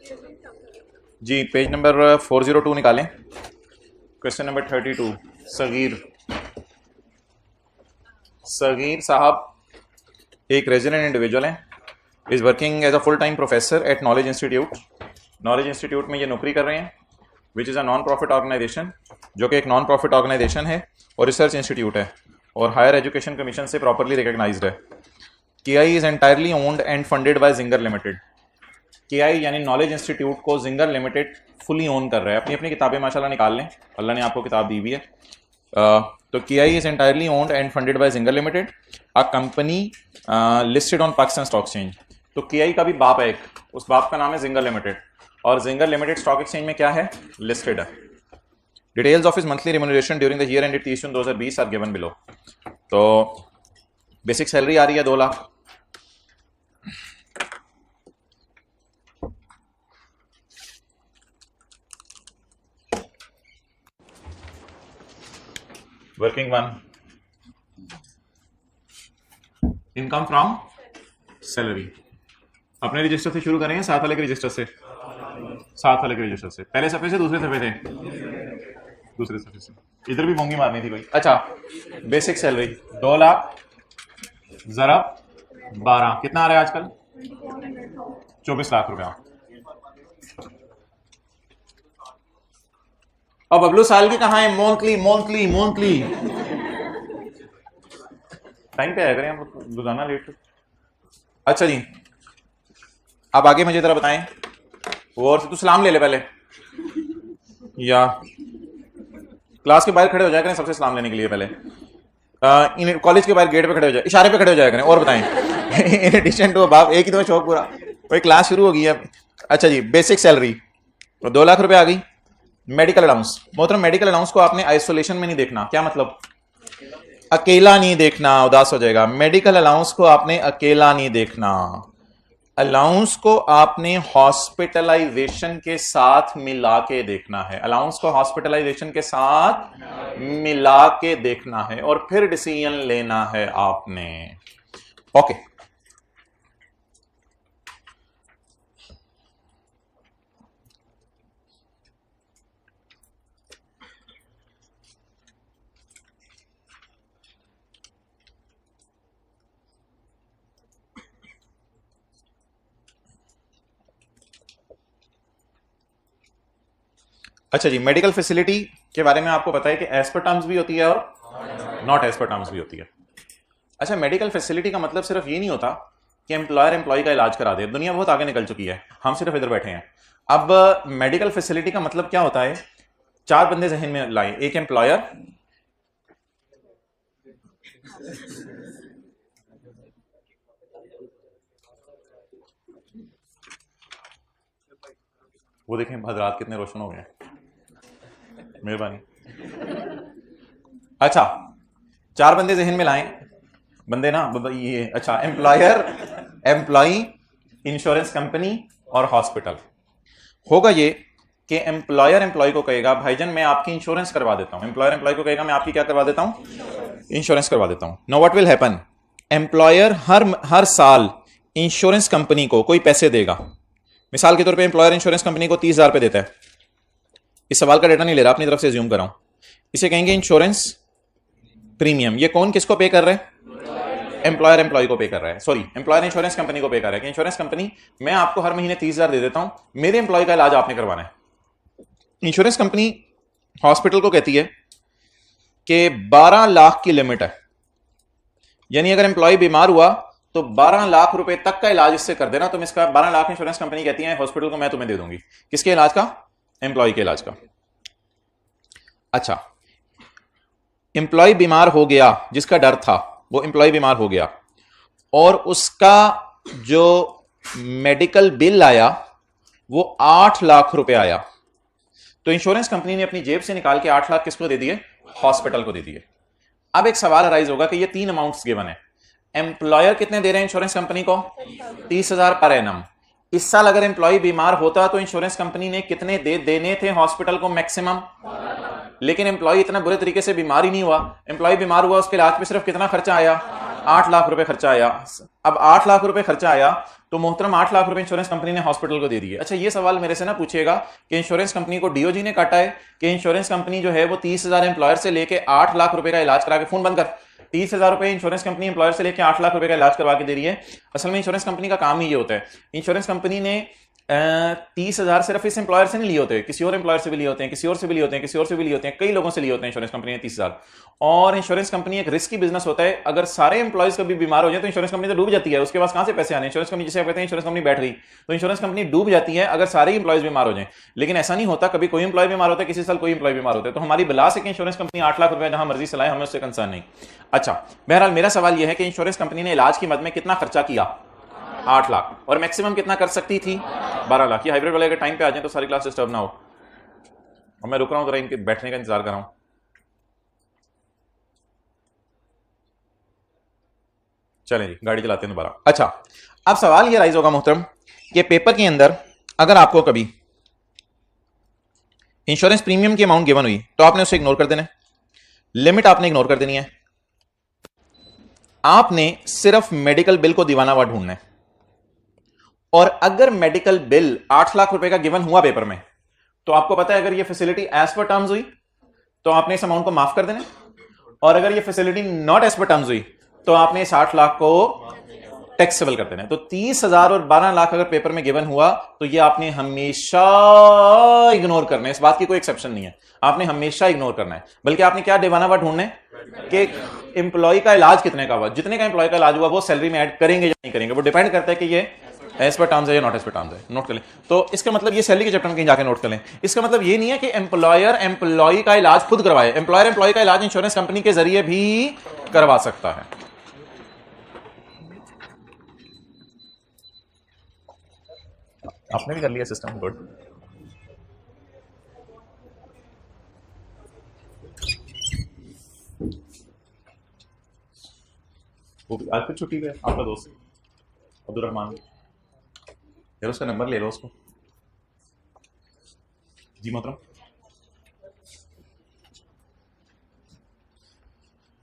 जी page number 402 निकालें। Question number 32। Sagir Sagheer साहब एक रेजिडेंट इंडिविजुअल हैं, is working as a full time professor at knowledge institute. Knowledge institute में ये नौकरी कर रहे हैं, which is a non profit organisation, जो कि एक नॉन प्रॉफिट ऑर्गेनाइजेशन है और रिसर्च इंस्टीट्यूट है और हायर एजुकेशन कमीशन से प्रॉपरली रिकग्नाइज्ड है। KI is entirely owned and funded by Ginger limited. KI यानी नॉलेज इंस्टीट्यूट को जिंगर लिमिटेड फुली ओन कर रहा है। अपनी अपनी किताबें माशाल्लाह निकाल लें, अल्लाह ने आपको किताब दी हुई है। तो KI is entirely owned and funded by Ginger limited, a company listed on Pakistan stock exchange. तो केआई का भी बाप है एक, उस बाप का नाम है जिंगर लिमिटेड, और जिंगर लिमिटेड स्टॉक एक्सचेंज में क्या है, लिस्टेड है। Details of his monthly remuneration during the year ended 30 June 2020 are given below. तो बेसिक सैलरी आ रही है 2 lakh, working one, income from salary. अपने रजिस्टर से शुरू करेंगे, साथ वाले के रजिस्टर से, साथ वाले के रजिस्टर से, पहले सफे से दूसरे सफे थे, दूसरे सफे से, इधर भी मोंगी मारनी थी कोई। अच्छा, बेसिक सैलरी 2 लाख जरा 12, कितना आ रहा है आजकल, 24 लाख रुपया। अब बबलू साल की कहाँ है, मंथली मंथली मंथली टाइम पे आया करें हम रोजाना लेट। अच्छा जी, आप आगे मुझे जरा बताएं। वो और तू सलाम ले ले पहले, या क्लास के बाहर खड़े हो जाया करें सबसे सलाम लेने के लिए पहले। इन कॉलेज के बाहर गेट पे खड़े हो जाए, इशारे पे खड़े हो जाया करें। और बताएं इन एडिशन टू बाप, एक ही तो शौक पूरा, कोई क्लास शुरू हो गई है। अच्छा जी, बेसिक सैलरी 2 लाख रुपए आ गई। मेडिकल अलाउंस, मोहतरम मेडिकल अलाउंस को आपने आइसोलेशन में नहीं देखना। क्या मतलब, अकेला नहीं देखना, उदास हो जाएगा। मेडिकल अलाउंस को आपने अकेला नहीं देखना, अलाउंस को आपने हॉस्पिटलाइजेशन के साथ मिला के देखना है। अलाउंस को हॉस्पिटलाइजेशन के साथ मिला के देखना है और फिर डिसीजन लेना है आपने। ओके, अच्छा जी, मेडिकल फैसिलिटी के बारे में आपको पता है कि एज पर टर्म्स भी होती है और नॉट एज पर टर्म्स भी होती है। अच्छा, मेडिकल फैसिलिटी का मतलब सिर्फ ये नहीं होता कि एम्प्लॉयर एम्प्लॉय का इलाज करा दे, दुनिया बहुत आगे निकल चुकी है, हम सिर्फ इधर बैठे हैं। अब मेडिकल फैसिलिटी का मतलब क्या होता है, 4 बंदे जहन में लाए। एक एम्प्लॉयर, वो देखें हजरात कितने रोशन हो गए, मेहरबानी। अच्छा, 4 बंदे जहन में लाएं, बंदे ना ये। अच्छा, एम्प्लॉयर, एम्प्लॉई, इंश्योरेंस कंपनी और हॉस्पिटल। होगा ये कि एम्प्लॉयर एम्प्लॉय को कहेगा भाईजान मैं आपकी इंश्योरेंस करवा देता हूं। एम्प्लॉयर एम्प्लॉय को कहेगा मैं आपकी क्या करवा देता हूं, इंश्योरेंस करवा देता हूं। No what will happen, employer हर साल इंश्योरेंस कंपनी को कोई पैसे देगा। मिसाल के तौर पे एम्प्लॉयर इंश्योरेंस कंपनी को 30,000 रुपए देता है। इस सवाल का डेटा नहीं ले रहा, अपनी तरफ से ज्यूम कर रहा हूं। इसे कहेंगे इंश्योरेंस प्रीमियम। ये कौन किसको पे कर रहा है, एम्प्लॉयर एम्प्लॉय को पे कर रहा है, सॉरी एम्प्लॉयर इंश्योरेंस कंपनी को पे कर रहा है कि इंश्योरेंस कंपनी मैं आपको हर महीने 30,000 दे देता हूं, मेरे एम्प्लॉय का इलाज आपने करवाना है। इंश्योरेंस कंपनी हॉस्पिटल को कहती है कि 12 लाख की लिमिट है, यानी अगर एम्प्लॉय बीमार हुआ तो 12 लाख रुपए तक का इलाज इससे कर देना। तुम इसका 12 लाख इंश्योरेंस कंपनी कहती है हॉस्पिटल को मैं तुम्हें दे दूंगी। किसके इलाज का, एम्प्लॉय के इलाज का। अच्छा, एम्प्लॉय बीमार हो गया, जिसका डर था वो एम्प्लॉय बीमार हो गया और उसका जो मेडिकल बिल आया वो 8 लाख रुपए आया, तो इंश्योरेंस कंपनी ने अपनी जेब से निकाल के 8 लाख किसको दे दिए, हॉस्पिटल को दे दिए। अब एक सवाल अराइज होगा कि ये 3 अमाउंट्स गिवन है, एम्प्लॉयर कितने दे रहे हैं इंश्योरेंस कंपनी को, 30,000 पर एनम। इस साल अगर एम्प्लॉय बीमार होता तो इंश्योरेंस कंपनी ने कितने देने थे हॉस्पिटल को, मैक्सिमम। लेकिन एम्प्लॉय इतना बुरे तरीके से बीमार ही नहीं हुआ, एम्प्लॉय बीमार हुआ उसके इलाज पे सिर्फ कितना खर्चा आया, 8 लाख रुपए खर्चा आया। अब 8 लाख रुपए खर्चा आया तो मोहतरम 8 लाख रुपए इंश्योरेंस कंपनी ने हॉस्पिटल को दे दिए। अच्छा, ये सवाल मेरे से ना पूछिएगा कि इंश्योरेंस कंपनी को डीओजी ने काटा है कि इंश्योरेंस कंपनी जो है वो 30,000 एम्प्लॉयर से लेके 8 लाख रुपए का इलाज करा के, फोन बंद कर, 30,000 रुपए इंश्योरेंस कंपनी एम्प्लॉयर से लेके 8 लाख रुपए का इलाज करवा के दे रही है। असल में इंश्योरेंस कंपनी का काम ही ये होता है। इंश्योरेंस कंपनी ने 30,000 सिर्फ इस एम्प्लॉयर से नहीं लिए होते, किसी और एम्प्लॉयर से भी लिए होते हैं, किसी और से भी लिए होते हैं, किसी और से भी लिए होते हैं, कई लोगों से लिए होते हैं इंश्योरेंस कंपनी ने 30,000। और इंश्योरेंस कंपनी एक रिस्की बिजनेस होता है। अगर सारे एम्प्लॉयज कभी बीमार हो जाए तो इंश्योरेंस कंपनी तो डूब जाती है, उसके पास कहां से पैसे आने। इंश्योरेंस कंपनी, जिसे आप कहते हैं इंश्योरेंस कंपनी बैठ गई, तो इंश्योरेंस कंपनी डूब जाती है अगर सारे एम्प्लॉयज बीमार हो जाए। लेकिन ऐसा नहीं होता, कभी कोई एम्प्लॉय बीमार होता है, किसी साल कोई एम्प्लॉय बीमार होता है। तो हमारी बिला से कि इंश्योरेंस कंपनी 8 लाख रुपए जहां मर्जी चलाए, हमें उससे कंसर्न नहीं। अच्छा, बहरहाल मेरा सवाल यह है कि इंश्योरेंस कंपनी ने इलाज की मद में कितना खर्चा किया? 8 लाख। और मैक्सिमम कितना कर सकती थी? 12 लाख। ये हाइब्रिड वाले के टाइम पे आ जाए तो सारी क्लास डिस्टर्ब ना हो। और मैं रुक रहा हूं, जरा इनके बैठने का इंतजार कर रहा हूं। चलें जी, गाड़ी चलाते हैं दोबारा। अच्छा, अब सवाल ये राइज होगा मोहतरम कि पेपर के अंदर अगर आपको कभी इंश्योरेंस प्रीमियम की अमाउंट गिवन हुई तो आपने उसे इग्नोर कर देना है, लिमिट आपने इग्नोर कर देनी है। आपने सिर्फ मेडिकल बिल को दीवानावार ढूंढना है। और अगर मेडिकल बिल 8 लाख रुपए का गिवन हुआ पेपर में, तो आपको पता है अगर ये फैसिलिटी एज पर टर्म्स हुई तो आपने इस अमाउंट को माफ कर देना। और अगर ये facility not as per terms हुई तो आपने इस 8 लाख को टैक्सेबल कर देना है। तो 30,000 और 12 लाख अगर पेपर में गिवन हुआ तो ये आपने हमेशा इग्नोर करना है। इस बात की कोई एक्सेप्शन नहीं है, आपने हमेशा इग्नोर करना है। बल्कि आपने क्या दीवानावार ढूंढना है कि एम्प्लॉय का इलाज कितने का हुआ, जितने का एम्प्लॉय का इलाज हुआ वो सैलरी में ऐड करेंगे या नहीं करेंगे। वो डिपेंड करता है कि ये एज पर टर्म्स है या नॉट एज पर टर्म्स है। नोट कर लें। तो इसका मतलब ये सैलरी के चैप्टर में कहीं जाके नोट कर लें। इसका मतलब ये नहीं है कि एम्प्लॉयर एम्प्लॉय का इलाज खुद करवाए, एम्प्लॉयर एम्प्लॉय का इलाज इंश्योरेंस कंपनी के जरिए भी करवा सकता है। आपने भी कर लिया सिस्टम, गुड। वो भी आज फिर छुट्टी पे आपका दोस्त अब्दुल रहमान, यार उसका नंबर ले लो उसको। जी मोहतरम,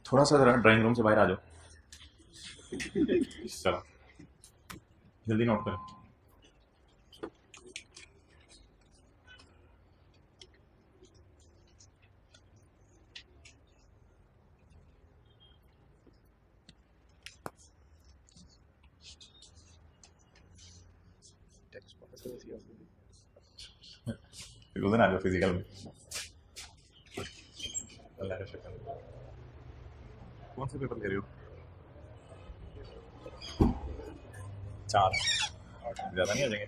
थोड़ा सा जरा ड्राइंग रूम से बाहर आ जाओ। चलो जल्दी नोट करें। उस दिन आ जाओ फिजिकल में। अल्लाह का शुक्र। कौन से पेपर दे रहे हो? 4 ज़्यादा नहीं आ जाएंगे?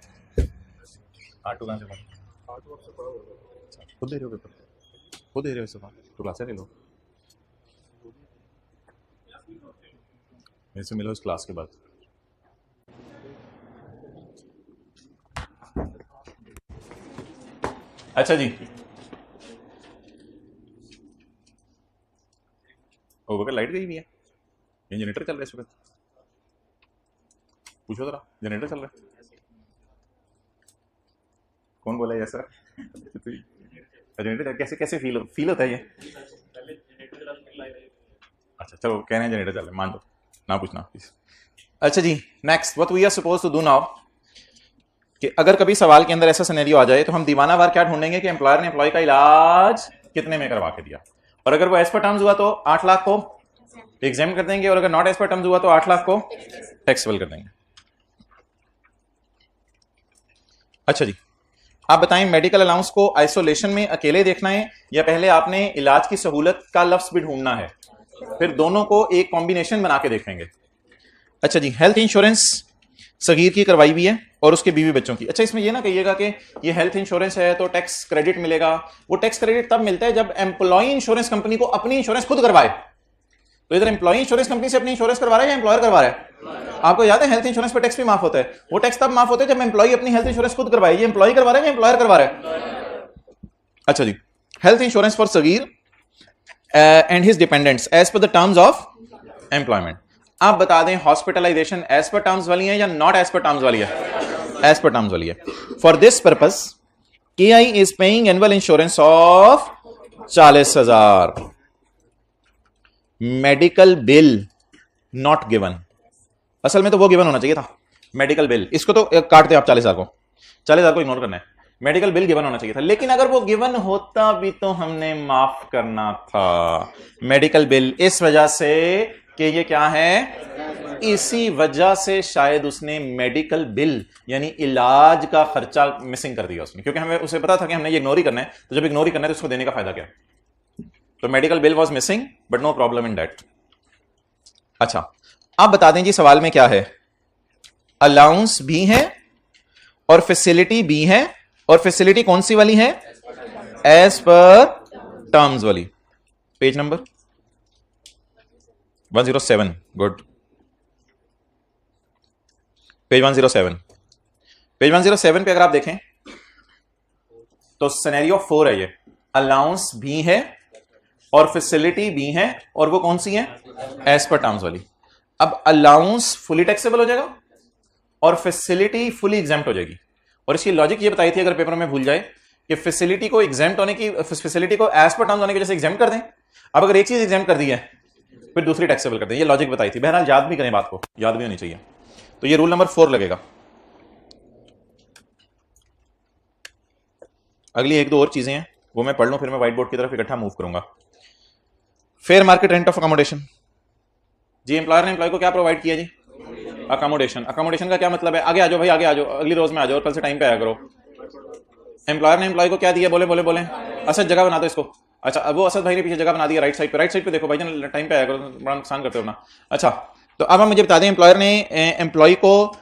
8 कहाँ से पढ़ा? खुद दे रहे हो पेपर? खुद दे रहे हो इस बार? तो क्लास ले लो, मेरे से मिलो इस क्लास के बाद। अच्छा जी, ओवर लाइट गई हुई है, जनरेटर चल रहा है इस वक्त। पूछो जरा, जनरेटर चल रहा है? कौन बोला है सर? जनरेटर कैसे कैसे फील होता है ये? अच्छा चलो, कह रहे हैं जनरेटर चल रहा है, मान दो, ना पूछना प्लीज। अच्छा जी, next what we are suppose to do now कि अगर कभी सवाल के अंदर ऐसा सिनेरियो आ जाए तो हम दीवानावार क्या ढूंढेंगे कि एम्प्लॉयर ने एम्प्लॉय का इलाज कितने में करवा के दिया। और अगर वो एज पर टर्म्स हुआ तो 8 लाख को एग्जाम कर देंगे, और अगर नॉट एज पर टर्म्स हुआ तो 8 लाख को टैक्सेबल कर देंगे। अच्छा जी, आप बताएं मेडिकल अलाउंस को आइसोलेशन में अकेले देखना है या पहले आपने इलाज की सहूलत का लफ्ज भी ढूंढना है, फिर दोनों को एक कॉम्बिनेशन बना के देखेंगे। अच्छा जी, हेल्थ इंश्योरेंस सगीर की करवाई हुई है और उसके बीवी बच्चों की। अच्छा, इसमें ये ना कहिएगा कि ये हेल्थ इंश्योरेंस है तो टैक्स क्रेडिट मिलेगा। वो टैक्स क्रेडिट तब मिलता है जब एम्प्लॉय इंश्योरेंस कंपनी को अपनी इंश्योरेंस खुद करवाए। तो इधर एम्प्लॉय इंश्योरेंस कंपनी से अपनी इंश्योरेंस करवा रहा है या एम्प्लॉयर करवा रहा है? आपको याद है हेल्थ इंश्योरेंस पर टैक्स भी माफ होता है। वो टैक्स तब माफ होता है जब एम्प्लॉय अपनी हेल्थ इंश्योरेंस खुद करवाए। ये एम्प्लॉय करवा रहा है या एम्प्लॉयर करवा रहा है? अच्छा जी, health insurance for Sagheer and his dependents as per the terms of employment. आप बता दें हॉस्पिटलाइजेशन एज पर टर्म्स वाली है या नॉट एज पर टर्म्स वाली है? एज पर टर्म्स वाली है। For this purpose KI is paying annual insurance of 40,000। Medical bill not given. असल में तो वो गिवन होना चाहिए था, मेडिकल बिल। इसको तो काट दे आप 40,000 को, 40,000 को इग्नोर करना है। मेडिकल बिल गिवन होना चाहिए था, लेकिन अगर वो गिवन होता भी तो हमने माफ करना था मेडिकल बिल, इस वजह से कि ये क्या है, इसी वजह से शायद उसने मेडिकल बिल यानी इलाज का खर्चा मिसिंग कर दिया उसने, क्योंकि हमें उसे पता था कि हमने ये इग्नोर ही करना है, तो जब इग्नोर ही करना है तो उसको देने का फायदा क्या। तो medical bill was missing but no problem in that. अच्छा, अब बता दें जी सवाल में क्या है, अलाउंस भी है और फैसिलिटी भी है, और फैसिलिटी कौन सी वाली है, एज पर टर्म्स वाली। Page number 107, good, page 107। Page 107 पे अगर आप देखें तो सिनेरियो 4 है, ये अलाउंस भी है और फैसिलिटी भी है, और वो कौन सी है, एज पर टर्म्स वाली। अब अलाउंस फुली टैक्सेबल हो जाएगा और फैसिलिटी फुली एग्जेम्प्ट हो जाएगी, और इसकी लॉजिक ये बताई थी, अगर पेपर में भूल जाए, कि फैसिलिटी को एग्जेम्प्ट होने की, फैसिलिटी को एज पर टर्म्स होने की वजह से एग्जेम्प्ट कर दें। अब अगर एक चीज एग्जेम्प्ट कर दी है फिर दूसरी टैक्सेबल कर दें, ये लॉजिक बताई थी। बहरहाल याद भी करें, बात को याद भी होनी चाहिए। तो ये रूल नंबर 4 लगेगा। अगली एक दो और चीजें हैं वो मैं पढ़ लूं, फिर मैं व्हाइट बोर्ड की तरफ इकट्ठा मूव करूंगा। Fair market rent of accommodation. जी एम्प्लॉयर ने एम्प्लॉय को क्या प्रोवाइड किया जी, अकोमोडेशन। अकोमोडेशन का क्या मतलब है, आगे आ जाओ भाई, आगे आ जाओ, अगली रोज में आ जाओ, और कल से टाइम पे आया करो। एम्प्लॉयर ने एम्प्लॉय को क्या दिया, बोले बोले बोले, असद जगह बना दो इसको। अच्छा, अब वो असद भाई ने पीछे जगह बना दिया राइट साइड पे, राइट साइड पे देखो भाई जान, टाइम पे आया करो, बड़ा नुकसान करते हो ना। अच्छा, तो अब हम मुझे बता दें, एम्प्लॉयर ने एम्प्लॉय को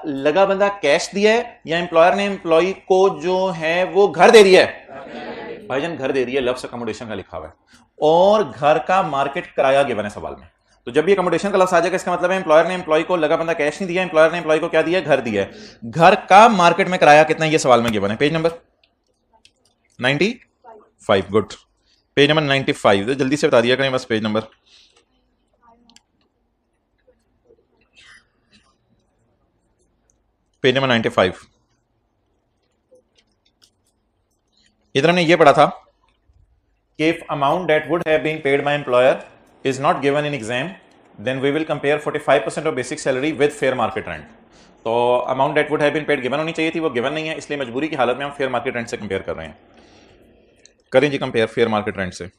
लगा बंदा कैश दिया है, या एम्प्लॉयर ने एम्प्लॉय को जो है वो घर दे दिया है, भाईजान घर दे दिया, लफ्ज अकोमोडेशन का लिखा हुआ है, और घर का मार्केट किराया गिवन है सवाल में। तो जब भी अकोमोडेशन का लफ्ज आ जाएगा, इसका मतलब है एम्प्लॉयर ने एम्प्लॉय को लगा बंदा कैश नहीं दिया, एम्प्लॉयर ने एम्प्लॉय को क्या दिया, घर दिया है। घर का मार्केट में किराया कितना है, ये सवाल में गिवन है। Page number 95, good, page number 95। तो जल्दी से बता दिया करें बस पेज नंबर। Page number 95। इधर हमने ये पढ़ा था कि if amount that would have been paid by employer is not given in exam, then we will compare 45% of basic salary with fair market rent. तो amount that would have been paid given होनी चाहिए थी, वो given नहीं है, इसलिए मजबूरी की हालत में हम फेयर मार्केट रेंट से कंपेयर कर रहे हैं। करें जी कंपेयर फेयर मार्केट रेंट से,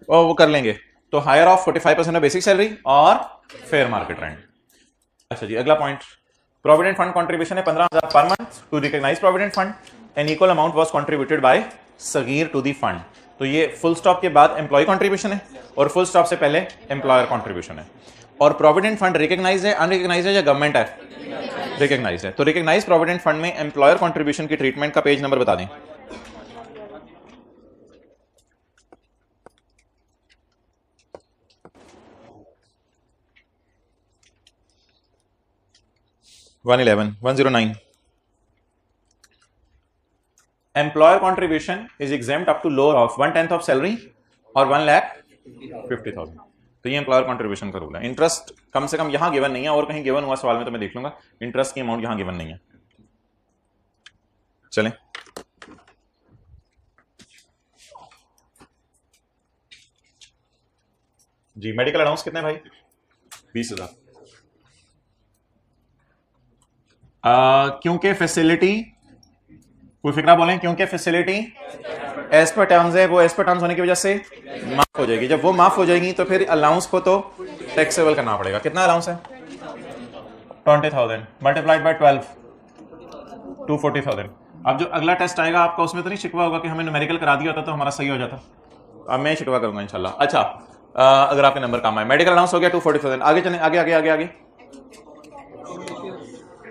और वो कर लेंगे। तो higher of 45% of basic salary और फेयर मार्केट रेंट। अच्छा जी, अगला पॉइंट, प्रोविडेंट फंड कंट्रीब्यूशन है 15,000 per month to recognise provident fund, an equal amount was contributed by Sagheer to the fund. तो ये फुल स्टॉप के बाद एम्प्लॉय कंट्रीब्यूशन है, और फुल स्टॉप से पहले एम्प्लॉयर कंट्रीब्यूशन है। और प्रोविडेंट फंड रिकॉग्नाइज है, अनरिकॉग्नाइज है, या गवर्नमेंट है, रिकॉग्नाइज है। तो रिकॉग्नाइज प्रोविडेंट फंड में एम्प्लॉयर कंट्रीब्यूशन की ट्रीटमेंट का पेज नंबर बता दें। $111,109। Employer contribution is exempt up to lower of 1/10 of salary और 1,50,000। तो ये एम्प्लॉयर कंट्रीब्यूशन का रूल है। इंटरेस्ट कम से कम यहां गिवन नहीं है, और कहीं गिवन हुआ सवाल में तो मैं देख लूंगा, इंटरेस्ट की अमाउंट यहां गिवन नहीं है। चलें, जी मेडिकल अलाउंस कितने भाई, 20,000। क्योंकि फैसिलिटी, कोई फिक्रा बोलें, क्योंकि फैसिलिटी एज पर टर्म्स है, वो एज पर टर्म्स होने की वजह से माफ हो जाएगी। जब वो माफ हो जाएगी तो फिर अलाउंस को तो टैक्सेबल करना पड़ेगा। कितना अलाउंस है, 20,000 मल्टीप्लाइड बाय 12, 240,000। अब जो अगला टेस्ट आएगा आपका, उसमें तो नहीं शिकवा होगा कि हमें न्यूमेरिकल करा दिया होता तो हमारा सही हो जाता। अब मैं शिकवा करूंगा इंशाल्लाह। अच्छा, अगर आपके नंबर काम आए, मेडिकल अलाउंस हो गया 240,000। आगे चलें, आगे आगे आगे आगे,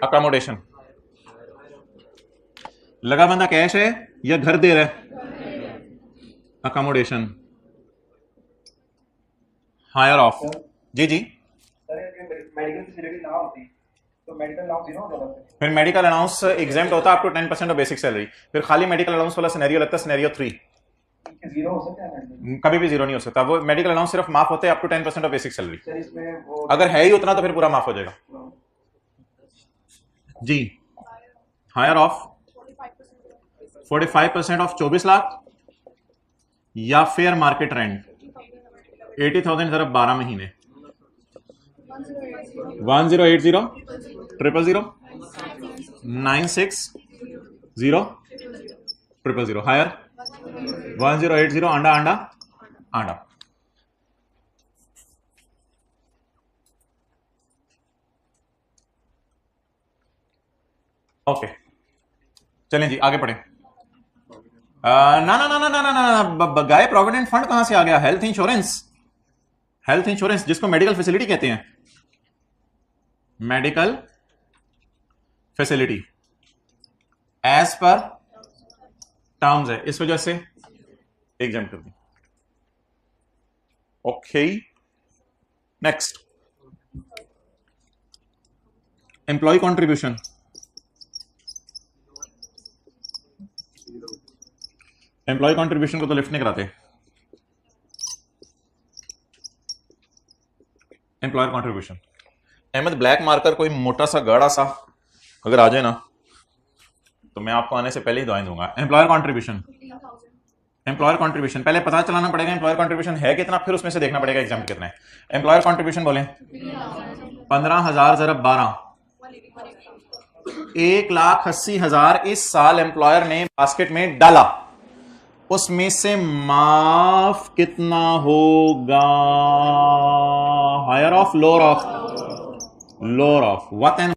अकोमोडेशन। लगा बंदा कैश है या घर दे रहा है, अकोमोडेशन हायर ऑफ। जी जी, मेडिकल फैसिलिटी ना होती तो मेडिकल अलाउंस ही ना होता, फिर मेडिकल अलाउंस एग्जेम्प्ट होता up to 10% of basic salary. फिर खाली मेडिकल अलाउंस वाला सिनेरियो लगता है सिनेरियो 3। जीरो हो सकता है, कभी भी जीरो नहीं हो सकता। वो मेडिकल अलाउंस सिर्फ माफ होते हैं up to 10% of basic salary. Sir इसमें वो अगर है ही उतना तो फिर पूरा माफ हो जाएगा जी। हायर ऑफ 45% ऑफ 24 लाख, या फेयर मार्केट रेंट 80,000 ज़रा 12 महीने। 1080 000 960 000 हायर 1080 अंडा अंडा अंडा। ओके चलें जी आगे पढ़ें। ना ना ना ना ना ना ना गाय प्रोविडेंट फंड कहां से आ गया? हेल्थ इंश्योरेंस, हेल्थ इंश्योरेंस जिसको मेडिकल फैसिलिटी कहते हैं, medical facility as per terms है, इस वजह से एग्जाम कर दी। Okay next, employee contribution. Employee contribution को तो लिफ्ट नहीं कराते। Employer contribution, Ahmed black marker कोई मोटा सा गाढ़ा सा अगर आ जाए ना तो मैं आपको आने से पहले ही दुआएं दूंगा। एम्प्लॉयर कंट्रीब्यूशन, एम्प्लॉयर कंट्रीब्यूशन पहले पता चलाना पड़ेगा एम्प्लॉयर कंट्रीब्यूशन है कितना, फिर उसमें से देखना पड़ेगा एग्जाम में कितना है। एम्प्लॉयर कंट्रीब्यूशन बोले 15,000 ज़रब 12, 1,80,000 इस साल एम्प्लॉयर ने बास्केट में डाला, उसमें से माफ कितना होगा? Higher of lower of? Lower of. What and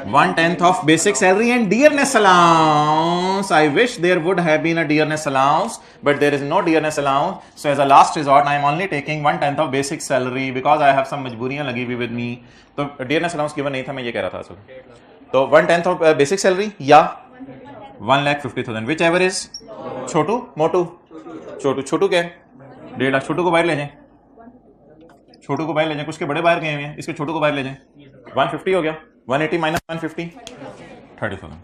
1/10 of basic salary and dearness allowance. I wish there would have been a dearness allowance, but there is no dearness allowance. So as a last resort, I am only taking 1/10 of basic salary because I have some मजबूरियां लगी हुई with me. तो dearness allowance given नहीं था, मैं ये कह रहा था असल। तो 1/10 of basic salary या 1,50,000 which ever is। छोटू मोटू छोटू, छोटू क्या है? 1.5 लाख। छोटू को बाहर ले जाएं, छोटू को बाहर ले जाएं, कुछ के बड़े बाहर गए हुए हैं, इसके छोटू को बाहर ले जाएं। 150 हो गया, 180 माइनस 150 30,000।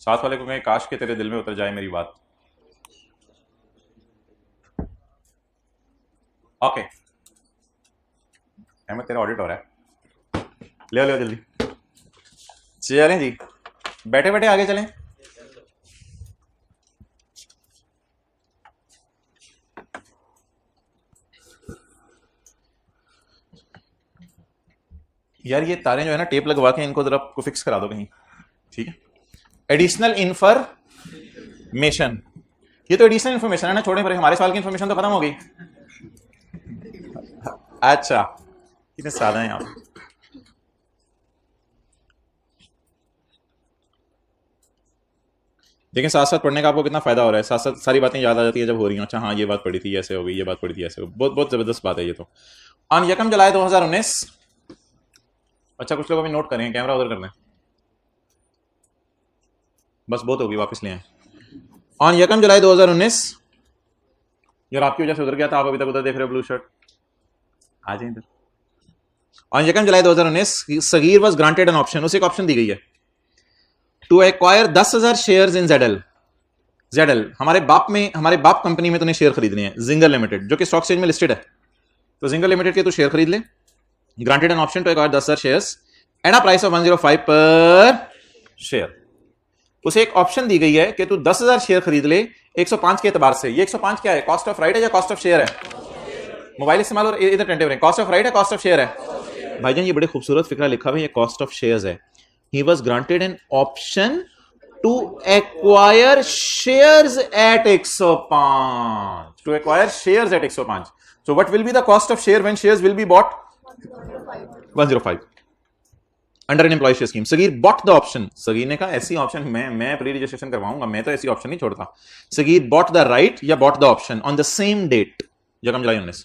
साथ वाले को कहें काश के तेरे दिल में उतर जाए मेरी बात। ओके अहमद तेरा ऑडिट हो रहा है, ले लो जल्दी। चलें जी, बैठे बैठे आगे चलें। यार ये तारें जो है ना टेप लगवा के इनको जरा को फिक्स करा दो कहीं, ठीक है। एडिशनल इंफॉर्मेशन, ये तो एडिशनल इंफॉर्मेशन है ना, छोड़े पर हमारे सवाल की इंफॉर्मेशन तो खत्म हो गई। अच्छा कितने सादा हैं आप। देखें साथ साथ पढ़ने का आपको कितना फायदा हो रहा है, साथ साथ सारी बातें याद आ जाती है जब हो रही हैं। अच्छा हाँ ये बात पढ़ी थी ऐसे हो गई, ये बात पढ़ी थी ऐसे हो, बहुत बहुत जबरदस्त बात है ये तो। ऑन 1 जुलाई 2019, अच्छा कुछ लोग अभी नोट करें, कैमरा उधर कर दें, बस बहुत होगी, वापस ले आए। ऑन 1 जुलाई 2019, यार आपकी वजह से उधर गया था, आप अभी तक उधर देख रहे हो ब्लू शर्ट, आ जाए इधर। On 1 July 2019 Sagheer was granted an option, उसे एक ऑप्शन दी गई है to acquire 10,000 shares in Zedal. Zedal हमारे बाप कंपनी में तूने शेयर खरीदने हैं, जिंगर लिमिटेड जो कि स्टॉक एक्सचेंज में लिस्टेड है, तो जिंगर लिमिटेड के तू शेयर खरीद ले। Granted an option to acquire 10,000 shares at a price of 105 per share. उसे एक ऑप्शन दी गई है कि तू 10,000 शेयर खरीद ले 105 के एतबार से। ये 105 क्या है? कॉस्ट ऑफ राइट है या कॉस्ट ऑफ शेयर है? मोबाइल इस्तेमाल और इधर टेंटिव रहे, कॉस्ट ऑफ राइट है कॉस्ट ऑफ शेयर है? भाईजान ये बड़े खूबसूरत फिक्रा लिखा हुआ है, ये कॉस्ट ऑफ शेयर्स है। He was granted an option to acquire shares at 105. To acquire shares at 105. So what will be the cost of share when shares will be bought? 105. Under an employee share scheme. Sagir bought the option. Sagir ने कहा ऐसी option मैं pre registration करवाऊंगा, मैं तो ऐसी option नहीं छोड़ता। Sagir bought the right या bought the option on the same date 1 जुलाई 19।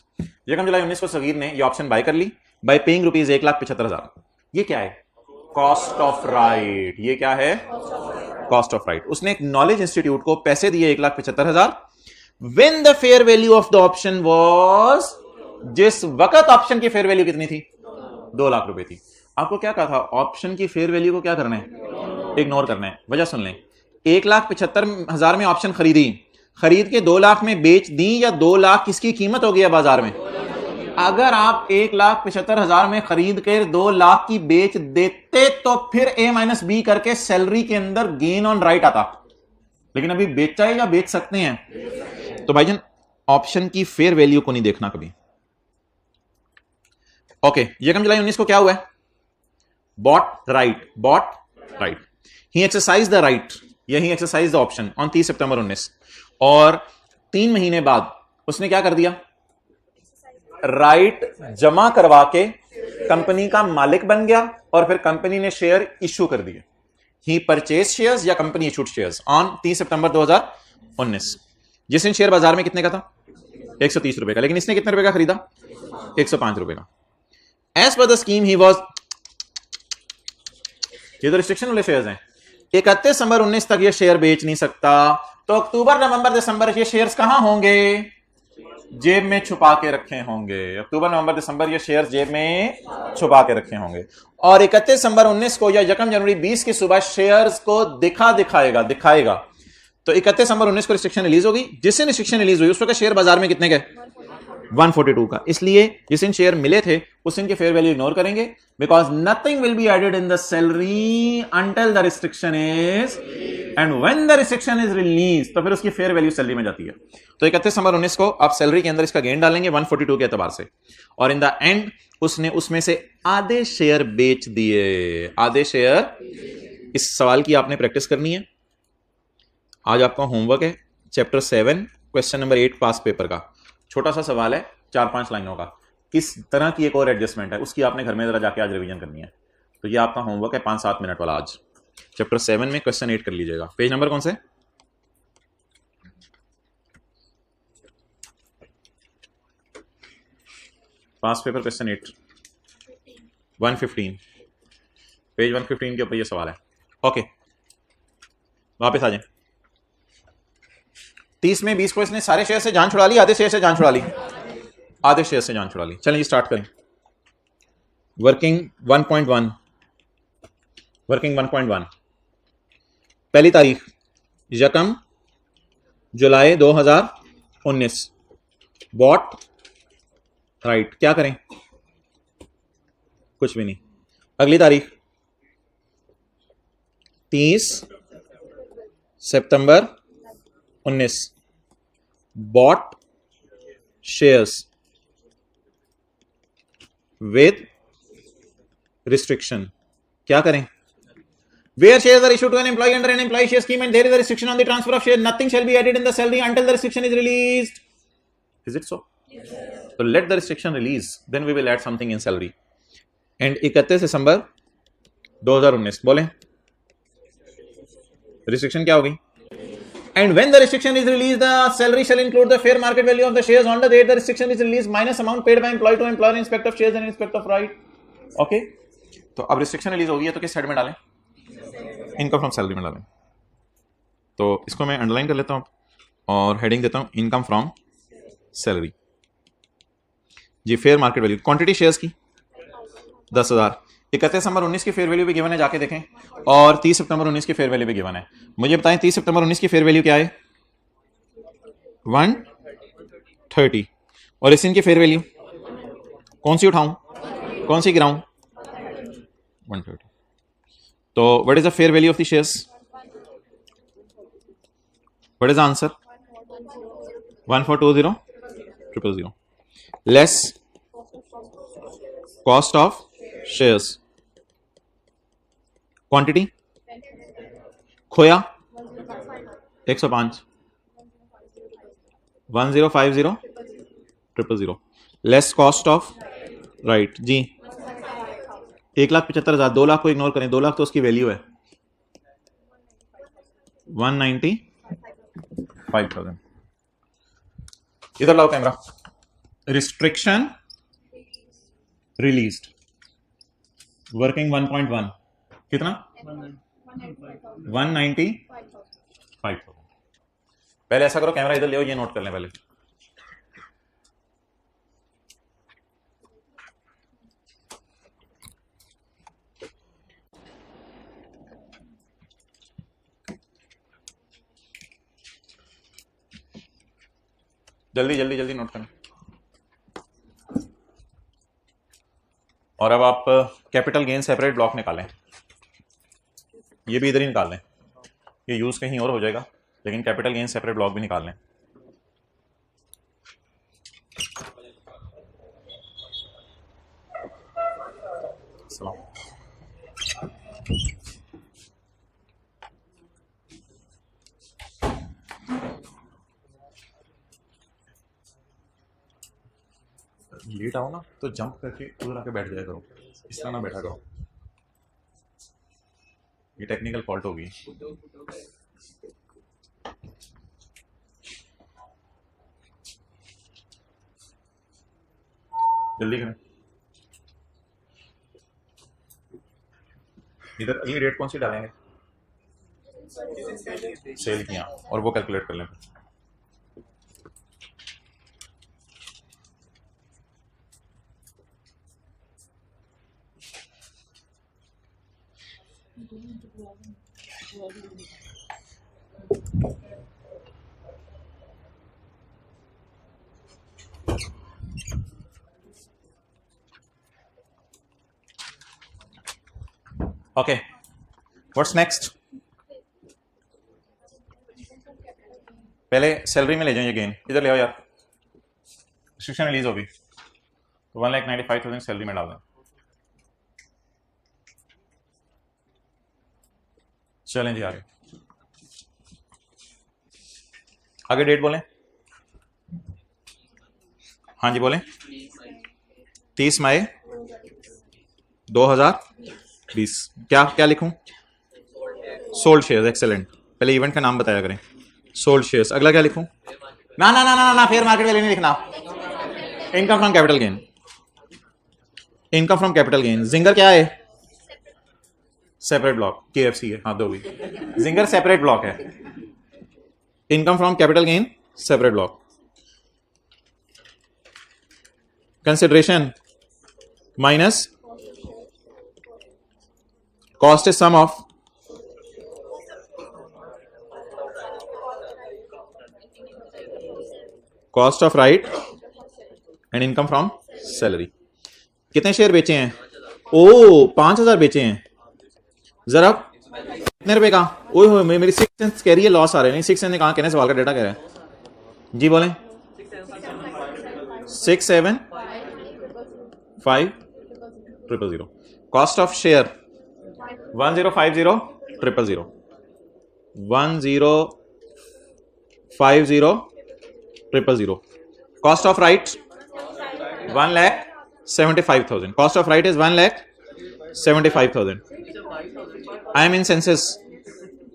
1 जुलाई 19 को सगीर ने ये ऑप्शन बाय कर ली बाय पेइंग रुपीज 1,75,000। ये क्या है? Cost of right. ये क्या है? Cost of right. उसने एक नॉलेज इंस्टीट्यूट को पैसे दिए 1,75,000 when the fair value of the option was, जिस वक्त ऑप्शन की फेयर वैल्यू कितनी थी? 2 लाख रुपए थी। आपको क्या कहा था? ऑप्शन की फेयर वैल्यू को क्या करना है? इग्नोर करना है। वजह सुन लें, 1,75,000 में ऑप्शन खरीदी, खरीद के 2 लाख में बेच दी, या 2 लाख किसकी कीमत हो गई है बाजार में? अगर आप 1,75,000 में खरीद कर 2 लाख की बेच देते तो फिर A माइनस बी करके सैलरी के अंदर गेन ऑन राइट आता, लेकिन अभी बेचा है या बेच सकते हैं। तो भाईजान ऑप्शन की फेयर वैल्यू को नहीं देखना कभी। ओके, यकम जुलाई 19 को क्या हुआ है? Bought right, he exercise the right, यही exercise the option on 30 September 19, और 3 महीने बाद उसने क्या कर दिया? राइट जमा करवा के कंपनी का मालिक बन गया और फिर कंपनी ने शेयर इश्यू कर दिए। ही परचेज शेयर्स या कंपनी इशूड शेयर्स ऑन 30 सितंबर 2019। जिस दिन शेयर बाजार में कितने का था? 130 रुपए का, लेकिन इसने कितने रुपए का खरीदा? 105 रुपए का। As per the scheme he was, ये तो रिस्ट्रिक्शन वाले शेयर्स हैं, 31 दिसंबर 19 तक ये शेयर बेच नहीं सकता, तो अक्टूबर नवंबर दिसंबर ये शेयर्स कहां होंगे? जेब में छुपा के रखे होंगे। अक्टूबर नवंबर दिसंबर ये शेयर्स जेब में छुपा के रखे होंगे, और 31 दिसंबर 19 को या 1 जनवरी 20 की सुबह शेयर्स को दिखाएगा। तो 31 दिसंबर 19 को रिस्ट्रिक्शन रिलीज होगी। जिस दिन रिस्ट्रिक्शन रिलीज हुई उस वक्त शेयर बाजार में कितने के? 142 का। इसलिए जिस दिन शेयर मिले थे उस दिन के फेयर वैल्यू इग्नोर करेंगे, because nothing will be added in the salary until the restriction is, and when the restriction is release तो फिर उसकी फेयर वैल्यू सैलरी में जाती है। तो 31 दिसंबर 19 को आप सैलरी के अंदर इसका गेन डालेंगे 142 के एतबार से, और इन द एंड उसने उसमें से आधे शेयर बेच दिए। आधे शेयर। इस सवाल की आपने प्रैक्टिस करनी है। आज आपका होमवर्क है चैप्टर 7 क्वेश्चन नंबर 8 पास पेपर का। छोटा सा सवाल है 4-5 लाइनों का, किस तरह की एक और एडजस्टमेंट है उसकी आपने घर में जरा जाके आज रिवीजन करनी है। तो ये आपका होमवर्क है 5-7 मिनट वाला। आज चैप्टर 7 में क्वेश्चन 8 कर लीजिएगा। पेज नंबर कौन से? पास पेपर क्वेश्चन 8 115, पेज 115 के ऊपर ये सवाल है। ओके, वापस आ जाए। 30 में 20 को इसने सारे शेयर से जान छुड़ा ली, आधे शेयर से जान छुड़ा ली, आधे शेयर से जान छुड़ा ली। चलिए स्टार्ट करें। वर्किंग 1.1, वर्किंग 1.1, पहली तारीख 1 जुलाई 2019, बॉट राइट। क्या करें? कुछ भी नहीं। अगली तारीख 30 September 19, bot shares with restriction. क्या करें? Where shares are issued to an employee under an employee share scheme and there is a restriction on the transfer of shares, nothing shall be added in the salary until the restriction is released. Is it so? Yes. So let the restriction release, then we will add something in salary. And 31 दिसंबर 2019 बोले restriction क्या होगी? And when the restriction is released, the salary shall include the fair market value of the shares on the date the restriction is released minus amount paid by employee to employer in respect of shares and in respect of right. Okay? तो अब restriction release होगी है तो किस side में डालें? Income from salary में डालें। तो इसको मैं अंडरलाइन कर लेता हूं और हेडिंग देता हूं इनकम फ्रॉम सैलरी। जी, fair market value, quantity shares की 10,000। 31 दिसंबर 19 की फेयर वैल्यू भी गिवन है, जाके देखें, और 30 सितंबर 19 की फेयर वैल्यू भी गिवन है। मुझे बताएं 30 सितंबर 19 की फेयर वैल्यू क्या है? 130। और इस दिन की फेयर वैल्यू कौन सी उठाऊं, कौन सी गिराऊं? 130। तो what is the fair value of the shares? What is the answer? 1420000 less cost of shares. Quantity खोया 105, 1050000 लेस कॉस्ट ऑफ राइट। जी, 1,75,000, 2 लाख को इग्नोर करें, 2 लाख तो उसकी वैल्यू है, 195,000। इधर लाओ कैमरा। रिस्ट्रिक्शन रिलीज्ड, वर्किंग 1.1 कितना? 195,000। पहले ऐसा करो, कैमरा इधर ले, ये नोट कर लें पहले। जल्दी जल्दी जल्दी नोट करें। और अब आप कैपिटल गेन सेपरेट ब्लॉक निकालें, ये भी इधर ही निकाल लें, ये यूज़ कहीं और हो जाएगा, लेकिन कैपिटल गेन सेपरेट ब्लॉक भी निकाल लें। लेट आओ ना तो जंप करके उधर आके बैठ जाया करो, इस तरह ना बैठा करो, ये टेक्निकल फॉल्ट होगी। जल्दी करें। इधर अगली डेट कौन सी डालेंगे? सेल किया, और वो कैलकुलेट कर लें। Okay, what's next? पहले सैलरी में ले जाओ ये गेन, इधर ले आओ यार, रिस्ट्रिक्शन रिलीज होगी तो 1,95,000 सैलरी में डाल दें। चलें जी आगे, आगे डेट बोलें। हाँ जी बोलें। 30 मई 2020। क्या क्या लिखूं? Sold shares, excellent. पहले इवेंट का नाम बताया करें, सोल्ड शेयर्स। अगला क्या लिखूं? ना ना ना ना ना, फेयर मार्केट वैल्यू नहीं लिखना। Income from capital gain, income from capital gain. Zinger क्या है? Separate block. KFC है, हाँ दो भी। जिंगर सेपरेट ब्लॉक है। Income from capital gain separate block. Consideration minus cost is sum of cost of right and income from salary. कितने share बेचे हैं? ओ 5,000 बेचे हैं। जरा कितने रुपए का? ओए हो, मेरी सिक्स सेंस कह रही है लॉस आ रहे हैं। नहीं, सिक्स सेंस ने कहा, कहने सवाल का डेटा कह रहा है जी, बोलें। 6,7,5,000 cost of share 1050,000 1050,000 cost of right 1,75,000। Cost of right is 1,75,000। I am in census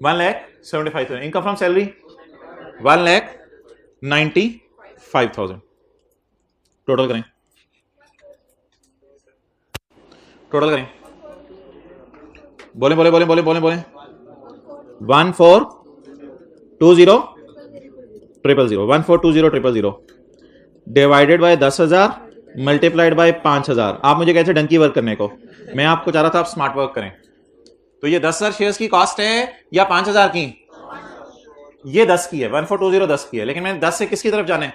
1,75,000। Income from salary 1,95,000। Total करें, टोटल करें, बोले बोले बोले बोले बोले बोले। 1,420,000 1,420,000 डिवाइडेड बाय 10,000 मल्टीप्लाइड बाय 5,000। आप मुझे कहते डंकी वर्क करने को, मैं आपको चाह रहा था आप स्मार्ट वर्क करें। तो ये 10,000 शेयर्स की कॉस्ट है या 5,000 की? ये 10 की है, 1,420 10 की है, लेकिन मैंने 10 से किसकी तरफ जाने,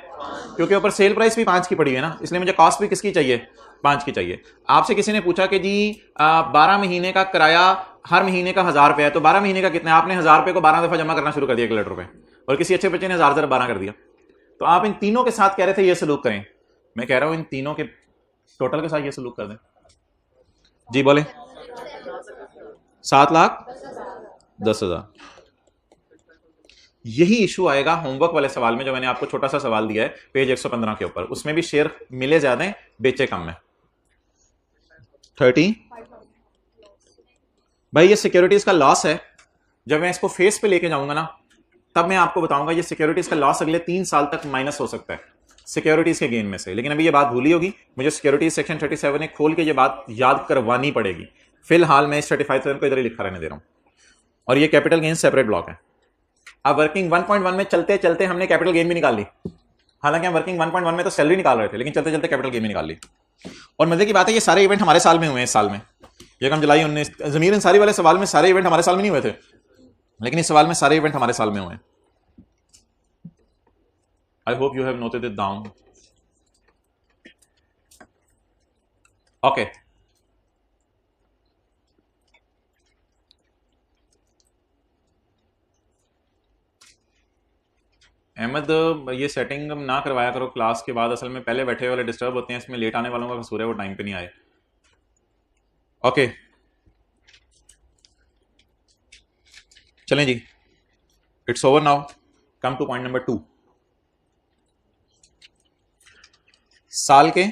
क्योंकि ऊपर सेल प्राइस भी 5 की पड़ी है ना, इसलिए मुझे कॉस्ट भी किसकी चाहिए? 5 की चाहिए। आपसे किसी ने पूछा कि जी 12 महीने का किराया हर महीने का 1,000 रुपये है, तो 12 महीने का कितना है? आपने 1,000 रुपये को 12 दफा जमा करना शुरू कर दिया, 1 लाख रुपए, और किसी अच्छे बच्चे ने 1,000 कर दिया। तो आप इन तीनों के साथ कह रहे थे ये सलूक करें, मैं कह रहा हूं इन तीनों के टोटल के साथ ये सलूक कर दें। जी बोले। 7,10,000। यही इशू आएगा होमवर्क वाले सवाल में, जो मैंने आपको छोटा सा सवाल दिया है पेज 115 के ऊपर। उसमें भी शेयर मिले ज्यादा है, बेचे कम है। 30। भाई ये सिक्योरिटीज का लॉस है। जब मैं इसको फेस पे लेके जाऊंगा ना, तब मैं आपको बताऊंगा ये सिक्योरिटीज का लॉस अगले 3 साल तक माइनस हो सकता है सिक्योरिटीज के गेन में से। लेकिन अभी ये बात भूली होगी, मुझे सिक्योरिटीज सेक्शन 37 ने खोल के ये बात याद करवानी पड़ेगी। फिलहाल मैं इस 35,000 को इधर ही लिखा रहने दे रहा हूं, और ये कैपिटल गेन सेपरेट ब्लॉक है। अब वर्किंग 1.1 में चलते चलते हमने कैपिटल गेन भी निकाल ली। हालांकि हम वर्किंग 1.1 में तो सैलरी निकाल रहे थे, लेकिन चलते चलते कैपिटल गेन भी निकाल ली। और मजे की बात है ये सारे इवेंट हमारे साल में हुए हैं। इस साल में ये हम जुलाई 19 जमीर अंसारी वाले सवाल में सारे इवेंट हमारे साल में नहीं हुए थे, लेकिन इस सवाल में सारे इवेंट हमारे साल में हुए हैं। I hope you have noted it down. Okay, Ahmed ये सेटिंग ना करवाया करो क्लास के बाद, असल में पहले बैठे वाले डिस्टर्ब होते हैं, इसमें लेट आने वालों का कसूर है, वो टाइम पे नहीं आए। ओके चलें जी, it's over now, come to point number 2। साल के,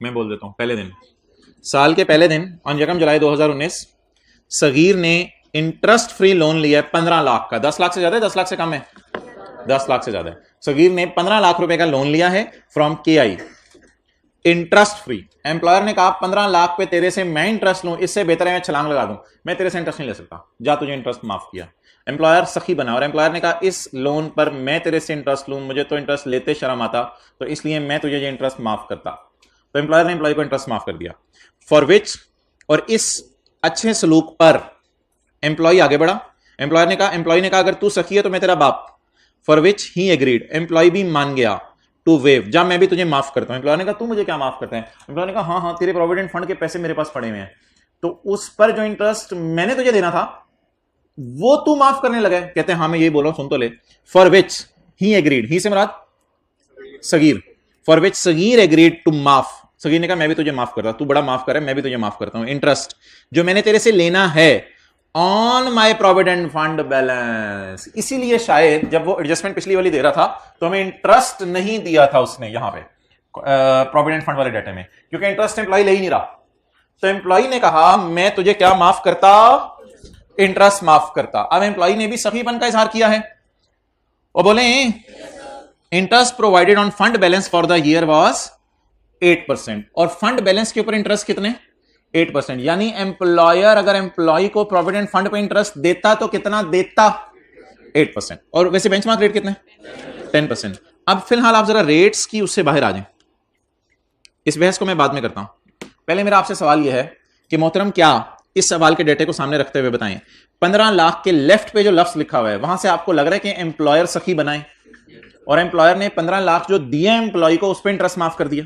मैं बोल देता हूं पहले दिन, साल के पहले दिन ऑन 1 जुलाई 2019 सगीर ने इंटरेस्ट फ्री लोन लिया है 15 लाख का। 10 लाख से ज्यादा है, 10 लाख से कम है? 10 लाख से ज्यादा है। सगीर ने 15 लाख रुपए का लोन लिया है from KI, interest free. Employer ने कहा 15 लाख पे तेरे से मैं इंटरेस्ट लूं, इससे बेहतर है मैं छलांग लगा दूं, मैं तेरे से इंटरेस्ट नहीं ले सकता, जा तुझे इंटरेस्ट माफ किया। एम्प्लॉयर सखी बना और एम्प्लॉयर ने कहा इस लोन पर मैं तेरे से इंटरेस्ट लूं, मुझे तो इंटरेस्ट लेते शर्म आता, तो इसलिए मैं तुझे ये इंटरेस्ट माफ करता। तो एम्प्लॉयर ने एम्प्लॉय को इंटरेस्ट माफ कर दिया। फॉर विच, और इस अच्छे सलूक पर एम्प्लॉय आगे बढ़ा। एम्प्लॉयर ने कहा, एम्प्लॉय ने कहा अगर तू सखी है तो मैं तेरा बाप। For which he agreed, employee भी मान गया टू वेव, जब मैं भी तुझे माफ करता हूं। एम्प्लॉयर ने कहा तू मुझे क्या माफ करता है? एम्प्लॉयर ने कहा हाँ हाँ, तेरे प्रोविडेंट फंड के पैसे मेरे पास पड़े हुए हैं, तो उस पर जो इंटरेस्ट मैंने तुझे देना था वो तू माफ करने लगा है। कहते हैं हाँ मैं ये बोल रहा हूं, सुन तो ले। For which he agreed, he से मुराद Sagheer. For which Sagheer agreed to माफ, सगीर ने कहा मैं भी तुझे माफ करता, तू बड़ा माफ कर रहा है, मैं भी तुझे माफ करता हूं। इंटरेस्ट जो मैंने तेरे से लेना है on my provident fund balance. इसीलिए शायद जब वो एडजस्टमेंट पिछली वाली दे रहा था तो हमें इंटरेस्ट नहीं दिया था उसने यहां पे प्रोविडेंट फंड वाले डाटे में, क्योंकि इंटरेस्ट एम्प्लॉय ले ही नहीं रहा। तो एम्प्लॉय ने कहा मैं तुझे क्या माफ करता? इंटरेस्ट माफ करता। अब एम्प्लॉय ने भी सखीपन का इजहार किया है और बोले interest provided on fund balance for the year was 8%, और फंड बैलेंस के ऊपर इंटरेस्ट कितने? 8%। यानी एम्प्लॉयर अगर एम्प्लॉय को प्रोविडेंट फंड पे इंटरेस्ट देता तो कितना देता? 8%। और वैसे बेंचमार्क रेट कितने? 10%। अब फिलहाल आप जरा रेट्स की उससे बाहर आ जाएं, इस बहस को मैं बाद में करता हूं। पहले मेरा आपसे सवाल यह है कि मोहतरम क्या इस सवाल के डेटे को सामने रखते हुए बताएं, 15 लाख के लेफ्ट पे जो लफ्ज लिखा हुआ है वहां से आपको लग रहा है कि एम्प्लॉयर सखी बनाए और एम्प्लॉयर ने 15 लाख जो दिए एम्प्लॉय को उस पर इंटरेस्ट माफ कर दिया,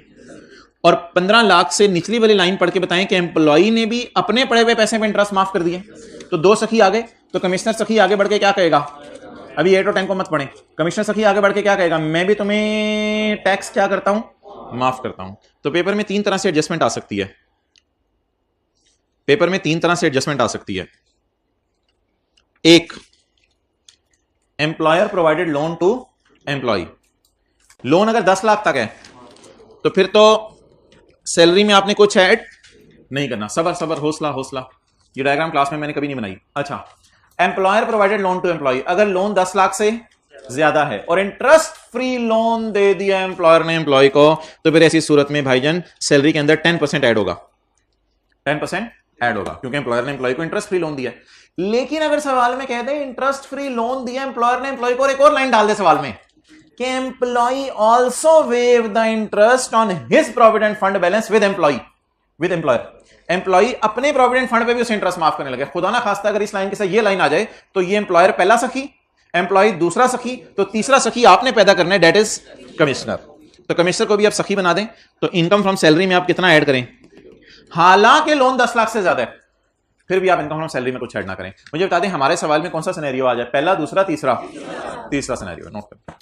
और 15 लाख से निचली वाली लाइन पढ़ के बताएं कि एम्प्लॉय ने भी अपने पड़े हुए पैसे पे इंटरेस्ट माफ कर दिए। तो 2 सखी आगे, तो कमिश्नर सखी आगे बढ़ के क्या कहेगा? अभी 8 और 10 को मत पढ़ें। कमिश्नर सखी आगे बढ़ के क्या कहेगा? मैं भी तुम्हें टैक्स क्या करता हूं? माफ करता हूं। तो पेपर में 3 तरह से एडजस्टमेंट आ सकती है, पेपर में 3 तरह से एडजस्टमेंट आ सकती है। एक, employer provided loan to employee. Loan अगर 10 लाख तक है तो फिर तो सैलरी में आपने कुछ ऐड नहीं करना। सबर सबर, हौसला हौसला, ये डायग्राम क्लास में मैंने कभी नहीं बनाई। अच्छा, employer provided loan to employee, अगर लोन 10 लाख से ज्यादा है और इंटरेस्ट फ्री लोन दे दिया एम्प्लॉयर ने एम्प्लॉय को, तो फिर ऐसी सूरत में भाईजान सैलरी के अंदर 10% ऐड होगा, 10% ऐड होगा, क्योंकि एम्प्लॉयर ने एम्प्लॉय को इंटरेस्ट फ्री लोन दिया। लेकिन अगर सवाल में कहते हैं इंटरेस्ट फ्री लोन दिया एम्प्लॉयर ने एम्प्लॉय को, और एक और लाइन डाल दे सवाल में कि employee also waive the interest on his provident fund balance with employer, employee अपने प्रोविडेंट फंड पे भी उसे इंटरेस्ट माफ करने लगे। खुदा ना खास्ता अगर इस लाइन के साथ ये लाइन आ जाए तो ये एम्प्लॉयर पहला सखी, एम्प्लॉय दूसरा सखी, तो तीसरा सखी आपने पैदा करना है, डेट इज कमिश्नर। तो कमिश्नर को भी आप सखी बना दें, तो इनकम फ्रॉम सैलरी में आप कितना ऐड करें? हालांकि लोन 10 लाख से ज्यादा है फिर भी आप इनकम फ्रॉम सैलरी में कुछ ऐड ना करें। मुझे बता दें हमारे सवाल में कौन सा सिनेरियो आ जाए? पहला, दूसरा, तीसरा? तीसरा सिनेरियो नोट करें।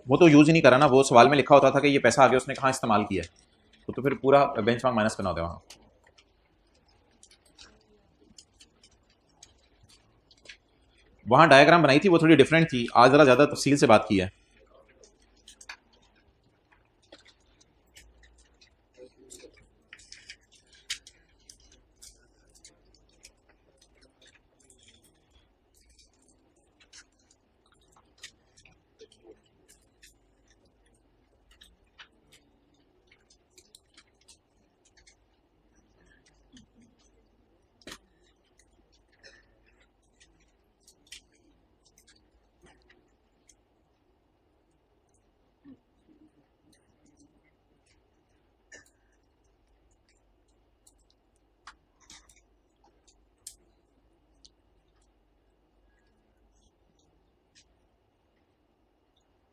वो तो यूज ही नहीं करा ना, वो सवाल में लिखा होता था कि ये पैसा आगे उसने कहां इस्तेमाल किया है, तो फिर पूरा बेंचमार्क माइनस करना होता है वहां। वहां डायग्राम बनाई थी वो थोड़ी डिफरेंट थी, आज जरा ज्यादा तफसील से बात की है।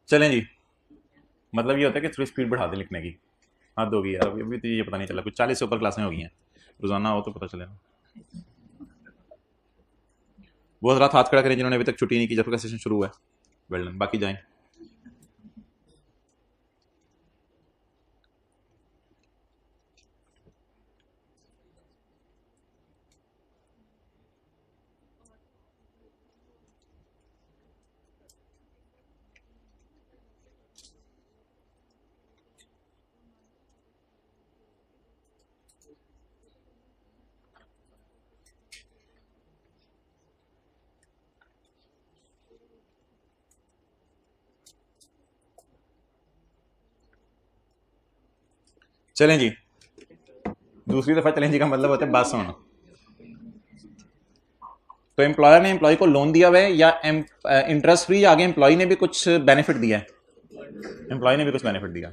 चलें जी, मतलब ये होता है कि थोड़ी स्पीड बढ़ा दे लिखने की, हद होगी यार। अभी तो ये पता नहीं चला, कुछ 40 से ऊपर क्लासें हो गई हैं, रोजाना हो तो पता चलेगा। वो हजरात हाथ खड़ा करें जिन्होंने अभी तक छुट्टी नहीं की जब तक सेशन शुरू हुआ है। वेल डन, बाकी जाएं। चलें जी, दूसरी दफा चलें जी का मतलब होता है बात सुनो। तो एम्प्लॉयर ने एम्प्लॉय को लोन दिया हुआ है या इंटरेस्ट फ्री, आगे एम्प्लॉय ने भी कुछ बेनिफिट दिया है? एम्प्लॉय ने भी कुछ बेनिफिट दिया।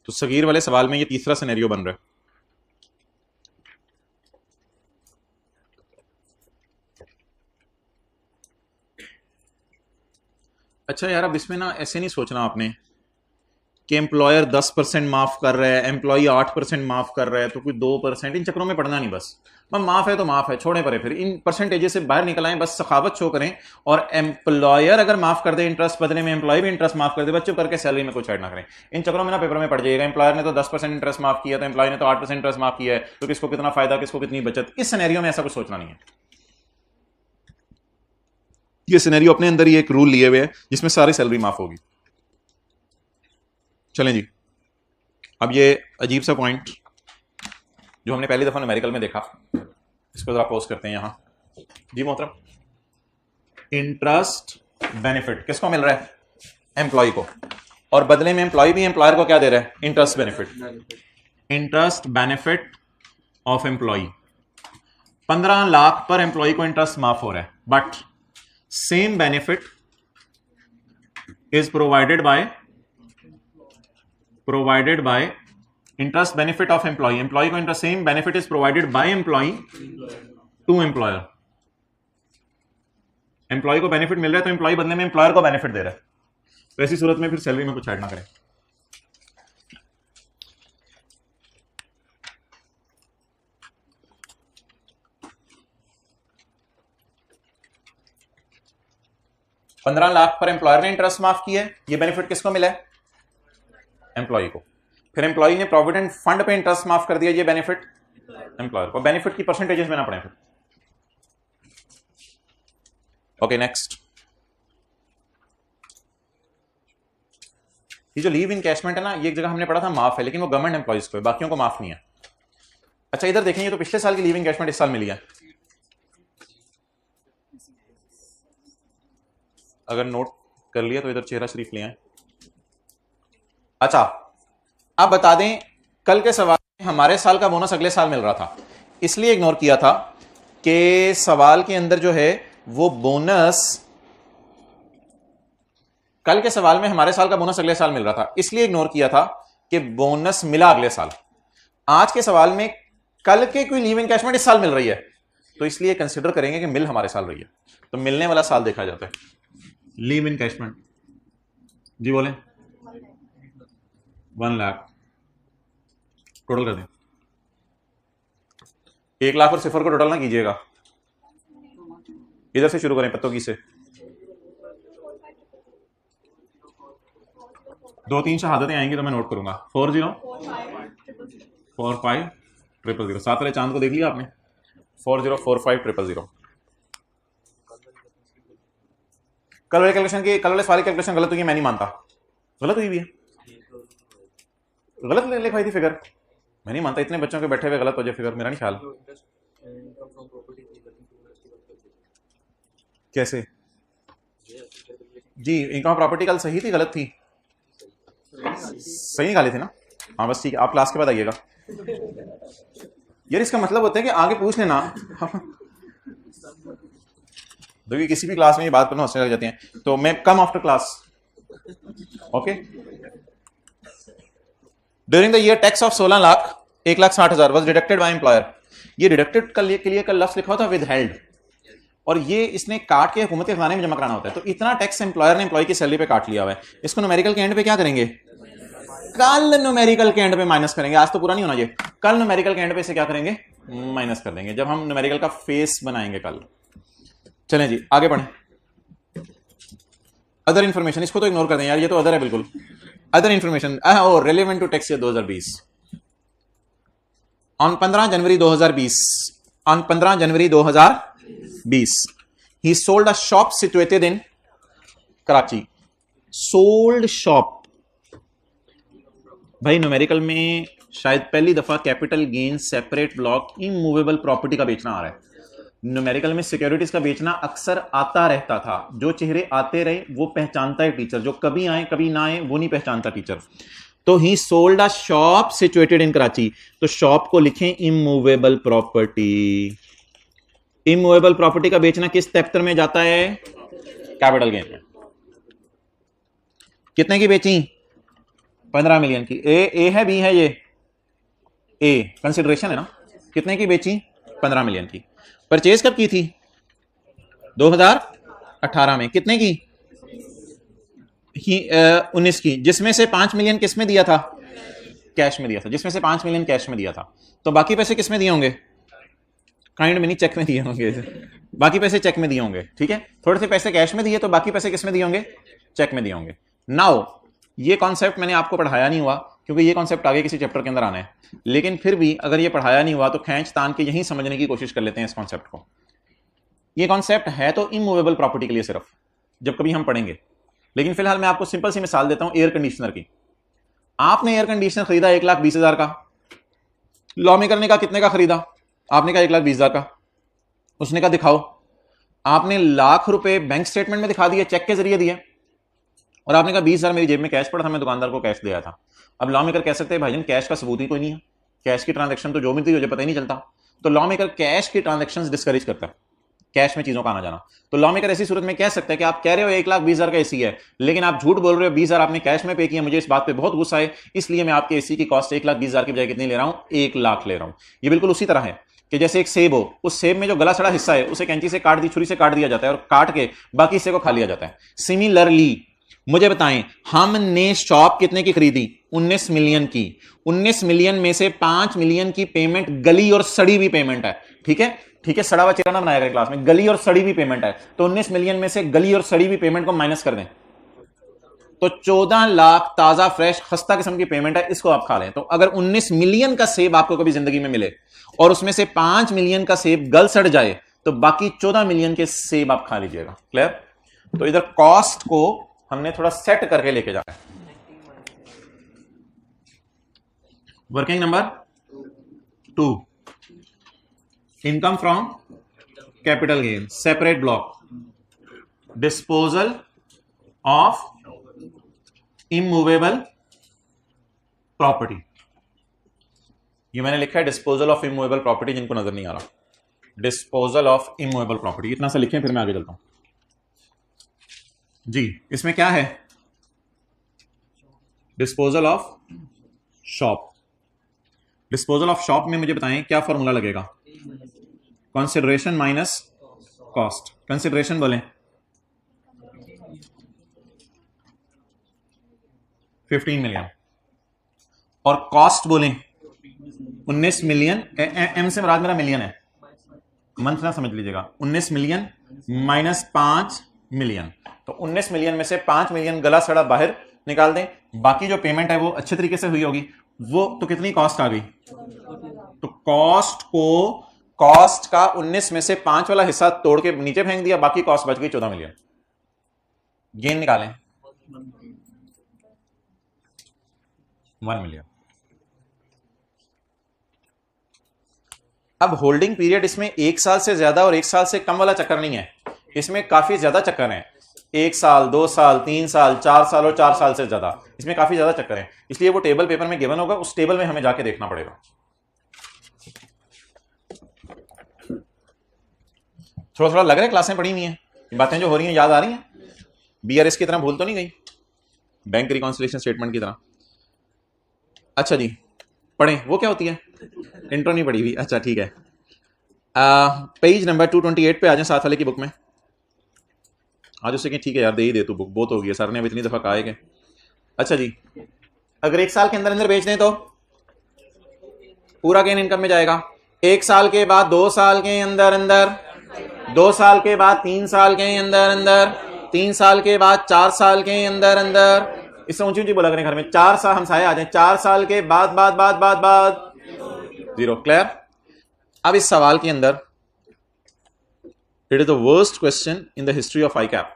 तो सगीर वाले सवाल में ये तीसरा सिनेरियो बन रहा है। अच्छा यार, अब इसमें ना ऐसे नहीं सोचना आपने कि एम्प्लॉयर 10% माफ कर रहा है, एम्प्लॉय 8% माफ कर रहा है, तो कोई 2%, इन चक्रों में पड़ना नहीं। बस माफ है तो माफ है, छोड़े परे, फिर इन परसेंटेजेस से बाहर निकल आए, बस सखावत शो करें। और एम्प्लॉयर अगर माफ कर दे इंटरेस्ट, बदले में एम्प्लॉय भी इंटरेस्ट माफ कर दे, बच्चों करके सैलरी में कुछ ऐड ना करें। इन चक्रों में ना पेपर में पड़ जाइएगा एम्प्लॉयर ने तो 10% इंटरेस्ट माफ किया, तो एम्प्लॉय ने तो 8% इंटरेस्ट माफ किया है, तो किसको कितना फायदा, किसको कितनी बचत। इस सिनेरियो में ऐसा कुछ सोचना नहीं है। ये सिनेरियो अपने अंदर ही एक रूल लिए हुए है जिसमें सारी सैलरी माफ होगी। चलें जी, अब ये अजीब सा पॉइंट जो हमने पहली दफा न्यूमेरिकल में देखा, इसको जरा पोस्ट करते हैं यहां। जी मोहतरम, इंटरेस्ट बेनिफिट किसको मिल रहा है? एम्प्लॉय को, और बदले में एम्प्लॉय भी एम्प्लॉयर को क्या दे रहा है? Interest benefit. Interest benefit of employee 15 lakh पर एम्प्लॉय को इंटरेस्ट माफ हो रहा है, but same benefit is provided by interest benefit of employee. Employee को interest, same benefit is provided by employee to employer. Employee को बेनिफिट मिल रहा है तो एम्प्लॉय बदले में एम्प्लॉयर को बेनिफिट दे रहा है। तो ऐसी सूरत में फिर सैलरी में कुछ ऐड ना करें। $15 लाख पर एम्प्लॉयर ने इंटरेस्ट माफ किया है, ये बेनिफिट किसको मिला है? एम्प्लॉय को। फिर एम्प्लॉय ने प्रोविडेंट फंड पे इंटरेस्ट माफ कर दिया, ये बेनिफिट एम्प्लॉयर को। बेनिफिट की परसेंटेजेस में ना पड़े फिर। ओके नेक्स्ट, ये जो लीव इनकैशमेंट है ना, ये एक जगह हमने पढ़ा था माफ है, लेकिन वो गवर्नमेंट एम्प्लॉयज को है, बाकियों को माफ नहीं है। अच्छा इधर देखें, ये तो पिछले साल की लीव इनकैशमेंट इस साल मिली है। अगर नोट कर लिया तो इधर चेहरा शरीफ ले आए। अच्छा अब बता दें, कल के सवाल में हमारे साल का बोनस अगले साल मिल रहा था, इसलिए इग्नोर किया था कि सवाल के अंदर जो है वो बोनस, कल के सवाल में हमारे साल का बोनस अगले साल मिल रहा था, इसलिए इग्नोर किया था कि बोनस मिला अगले साल। आज के सवाल में कल के कोई लीव इनकैशमेंट इस साल मिल रही है, तो इसलिए कंसिडर करेंगे कि मिल हमारे साल रही है, तो मिलने वाला साल देखा जाता है। लीव इनकैशमेंट जी बोलें। 1 लाख टोटल कर दें। 1 लाख और सिफर को टोटल ना कीजिएगा, इधर से शुरू करें, पत्तों की से 2-3 शहादतें आएंगी तो मैं नोट करूंगा। 404500 सात वाले चांद को देख लिया आपने? 404500। कल वाले कैलकुलेशन की, कल वाले सवाल कैलकुलेशन गलत हुई है, मैं नहीं मानता। गलत हुई भी है, गलत लिखवाई थी फिगर, मैं नहीं मानता। इतने बच्चों के बैठे हुए गलत हो जाए फिगर, मेरा नहीं ख्याल। कैसे जी? इनकम प्रॉपर्टी कल सही थी गलत थी? सही निकाली थी ना? हाँ बस ठीक है, आप क्लास के बाद आइएगा यार। इसका मतलब होता है कि आगे पूछ लेना। देखिए किसी भी क्लास में ये बात करना हंसने लग जाती है, तो मैं come after class. Okay, during the year tax of 16 lakh 1,60,000 was deducted by employer. ये डिडक्टेड के लिए कल लफ्ज लिखा होता है विद हेल्ड, और ये इसने काट के हुकूमत के खजाने में जमा कराना होता है। तो इतना टैक्स एम्प्लॉयर ने एम्प्लॉय की सैलरी पे काट लिया हुआ है, इसको न्यूमेरिकल के एंड पे क्या करेंगे? कल न्यूमेरिकल के एंड पे माइनस करेंगे, आज तो पूरा नहीं होना ये, कल न्यूमेरिकल के एंड पे से क्या करेंगे, माइनस कर देंगे, जब हम न्यूमेरिकल का फेस बनाएंगे कल। चलें जी आगे बढ़ें। अदर इंफॉर्मेशन, इसको तो इग्नोर कर दें यार, ये तो अदर है बिल्कुल। अदर इंफॉर्मेशन ओ relevant to tax year 2020। On 15 January 2020, on 15 January 2020 he sold a shop situated in Karachi। Sold shop, भाई न्यूमेरिकल में शायद पहली दफा capital gain separate block immovable property का बेचना आ रहा है। न्यूमेरिकल में सिक्योरिटीज का बेचना अक्सर आता रहता था, जो चेहरे आते रहे वो पहचानता है टीचर, जो कभी आए कभी ना आए वो नहीं पहचानता टीचर। तो ही sold a shop situated in Karachi, तो शॉप को लिखें इमूवेबल प्रॉपर्टी। इमूवेबल प्रॉपर्टी का बेचना किस चैप्टर में जाता है, कैपिटल गेन में। कितने की बेची, 15 मिलियन की। ए है, बी है, ये ए कंसिडरेशन है ना। कितने की बेची, 15 मिलियन की। परचेज कब की थी, 2018 में। कितने की, 19 की, जिसमें से 5 मिलियन किस में दिया था, कैश में दिया था, जिसमें से 5 मिलियन कैश में दिया था। तो बाकी पैसे किस में दिए होंगे, काइंड में नहीं, चेक में दिए होंगे। बाकी पैसे चेक में दिए होंगे, ठीक है। थोड़े से पैसे कैश में दिए, तो बाकी पैसे किस में दिए होंगे, चेक में दिए होंगे। नाउ ये कॉन्सेप्ट मैंने आपको पढ़ाया नहीं हुआ, क्योंकि ये कॉन्सेप्ट आगे किसी चैप्टर के अंदर आना है, लेकिन फिर भी अगर ये पढ़ाया नहीं हुआ तो खींच तान के यहीं समझने की कोशिश कर लेते हैं इस कॉन्सेप्ट को। ये कॉन्सेप्ट है तो इमूवेबल प्रॉपर्टी के लिए सिर्फ, जब कभी हम पढ़ेंगे, लेकिन फिलहाल मैं आपको सिंपल सी मिसाल देता हूं एयर कंडीशनर की। आपने एयर कंडीशनर खरीदा 1,20,000 का, लॉ मेकर ने कहा कितने का खरीदा, आपने कहा 1,20,000 का। उसने कहा दिखाओ, आपने लाख रुपए बैंक स्टेटमेंट में दिखा दिए, चेक के जरिए दिए, और आपने कहा 20,000 मेरी जेब में कैश पड़ा था, मैं दुकानदार को कैश दिया था। अब लॉ मेकर कह सकते हैं भाईजान कैश का सबूत ही कोई नहीं है, कैश की ट्रांजैक्शन तो जो मिलती है मुझे पता ही नहीं चलता। तो लॉ मेकर कैश की ट्रांजैक्शंस डिस्करेज करता है, कैश में चीजों का आना जाना। तो लॉ मेकर ऐसी सूरत में कह सकता है कि आप कह रहे हो 1,20,000 का एसी है, लेकिन आप झूठ बोल रहे हो, 20,000 आपने कैश में पे किया, मुझे इस बात पे बहुत गुस्सा है, इसलिए मैं आपके एसी की कॉस्ट 1,20,000 की बजाय कितनी ले रहा हूं, 1 लाख ले रहा हूं। ये बिल्कुल उसी तरह है कि जैसे एक सेब हो, उस सेब में जो गला सड़ा हिस्सा है उसे कैंची से काट दी, छुरी से काट दिया जाता है, और काट के बाकी हिस्से को खा लिया जाता है। सिमिलरली मुझे बताएं, हमने शॉप कितने की खरीदी, 19 मिलियन की। 19 मिलियन में से 5 मिलियन की पेमेंट गली और सड़ी हुई पेमेंट है, ठीक है, ठीक है, सड़ा हुआ चेहरा ना बनाया गया क्लास में, गली और सड़ी हुई पेमेंट है। तो 19 मिलियन में से गली और सड़ी हुई पेमेंट को माइनस कर दें, तो 14 लाख ताजा फ्रेश खस्ता किस्म की पेमेंट है, इसको आप खा लें। तो अगर 19 मिलियन का सेब आपको कभी जिंदगी में मिले और उसमें से 5 मिलियन का सेब गल सड़ जाए, तो बाकी 14 मिलियन के सेब आप खा लीजिएगा। क्लियर। तो इधर कॉस्ट को हमने थोड़ा सेट करके लेके जाना है। Working number 2, income from capital gain separate block, disposal of immovable property. ये मैंने लिखा है डिस्पोजल ऑफ इमूवेबल प्रॉपर्टी, जिनको नजर नहीं आ रहा, डिस्पोजल ऑफ इमूवेबल प्रॉपर्टी, इतना सा लिखें, फिर मैं आगे चलता हूं जी। इसमें क्या है, disposal of shop. Disposal of shop में मुझे बताएं क्या फॉर्मूला लगेगा, कंसिडरेशन माइनस कॉस्ट। कंसिडरेशन बोलें 15 मिलियन, और कॉस्ट बोलें 19 मिलियन। एम से मुराद मेरा मिलियन है, मंथ ना समझ लीजिएगा। 19 मिलियन माइनस 5 मिलियन, तो 19 मिलियन में से 5 मिलियन गला सड़ा बाहर निकाल दें, बाकी जो पेमेंट है वो अच्छे तरीके से हुई होगी, वो तो कितनी कॉस्ट आ गई। तो कॉस्ट को, कॉस्ट का 19 में से 5 वाला हिस्सा तोड़ के नीचे फेंक दिया, बाकी कॉस्ट बच गई 14 मिलियन। गेन निकालें 1 मिलियन। अब होल्डिंग पीरियड इसमें 1 साल से ज्यादा और 1 साल से कम वाला चक्कर नहीं है, इसमें काफी ज्यादा चक्कर है। 1 साल, 2 साल, 3 साल, 4 साल और 4 साल से ज्यादा, इसमें काफी ज्यादा चक्कर है। इसलिए वो टेबल पेपर में गिवन होगा, उस टेबल में हमें जाके देखना पड़ेगा। थोड़ा थोड़ा लग रहा है क्लासें पढ़ी हुई हैं, बातें जो हो रही हैं याद आ रही हैं, बीआरएस की तरह भूल तो नहीं गई, बैंक रिकॉन्सिलिएशन स्टेटमेंट की तरह। अच्छा जी, पढ़ें, वो क्या होती है, इंट्रो नहीं पढ़ी हुई, अच्छा ठीक है। पेज नंबर 228 पे आ जाए, साथ वाले की बुक में आज। उससे कि ठीक है यार, दे ही दे तू बुक, बहुत हो गई है, सर ने अब इतनी दफा कहा है कि। अच्छा जी, अगर 1 साल के अंदर अंदर बेच दें तो पूरा गेन इनकम में जाएगा। 1 साल के बाद 2 साल के अंदर अंदर, 2 साल के बाद 3 साल के अंदर अंदर, 3 साल के बाद 4 साल के अंदर अंदर, इससे ऊंची ऊंची बोला करें घर में, 4 साल हम साए आ जाए, 4 साल के बाद बाद बाद बाद बाद 0। क्लियर? अब इस सवाल के अंदर it is the worst question in the history of ICAP,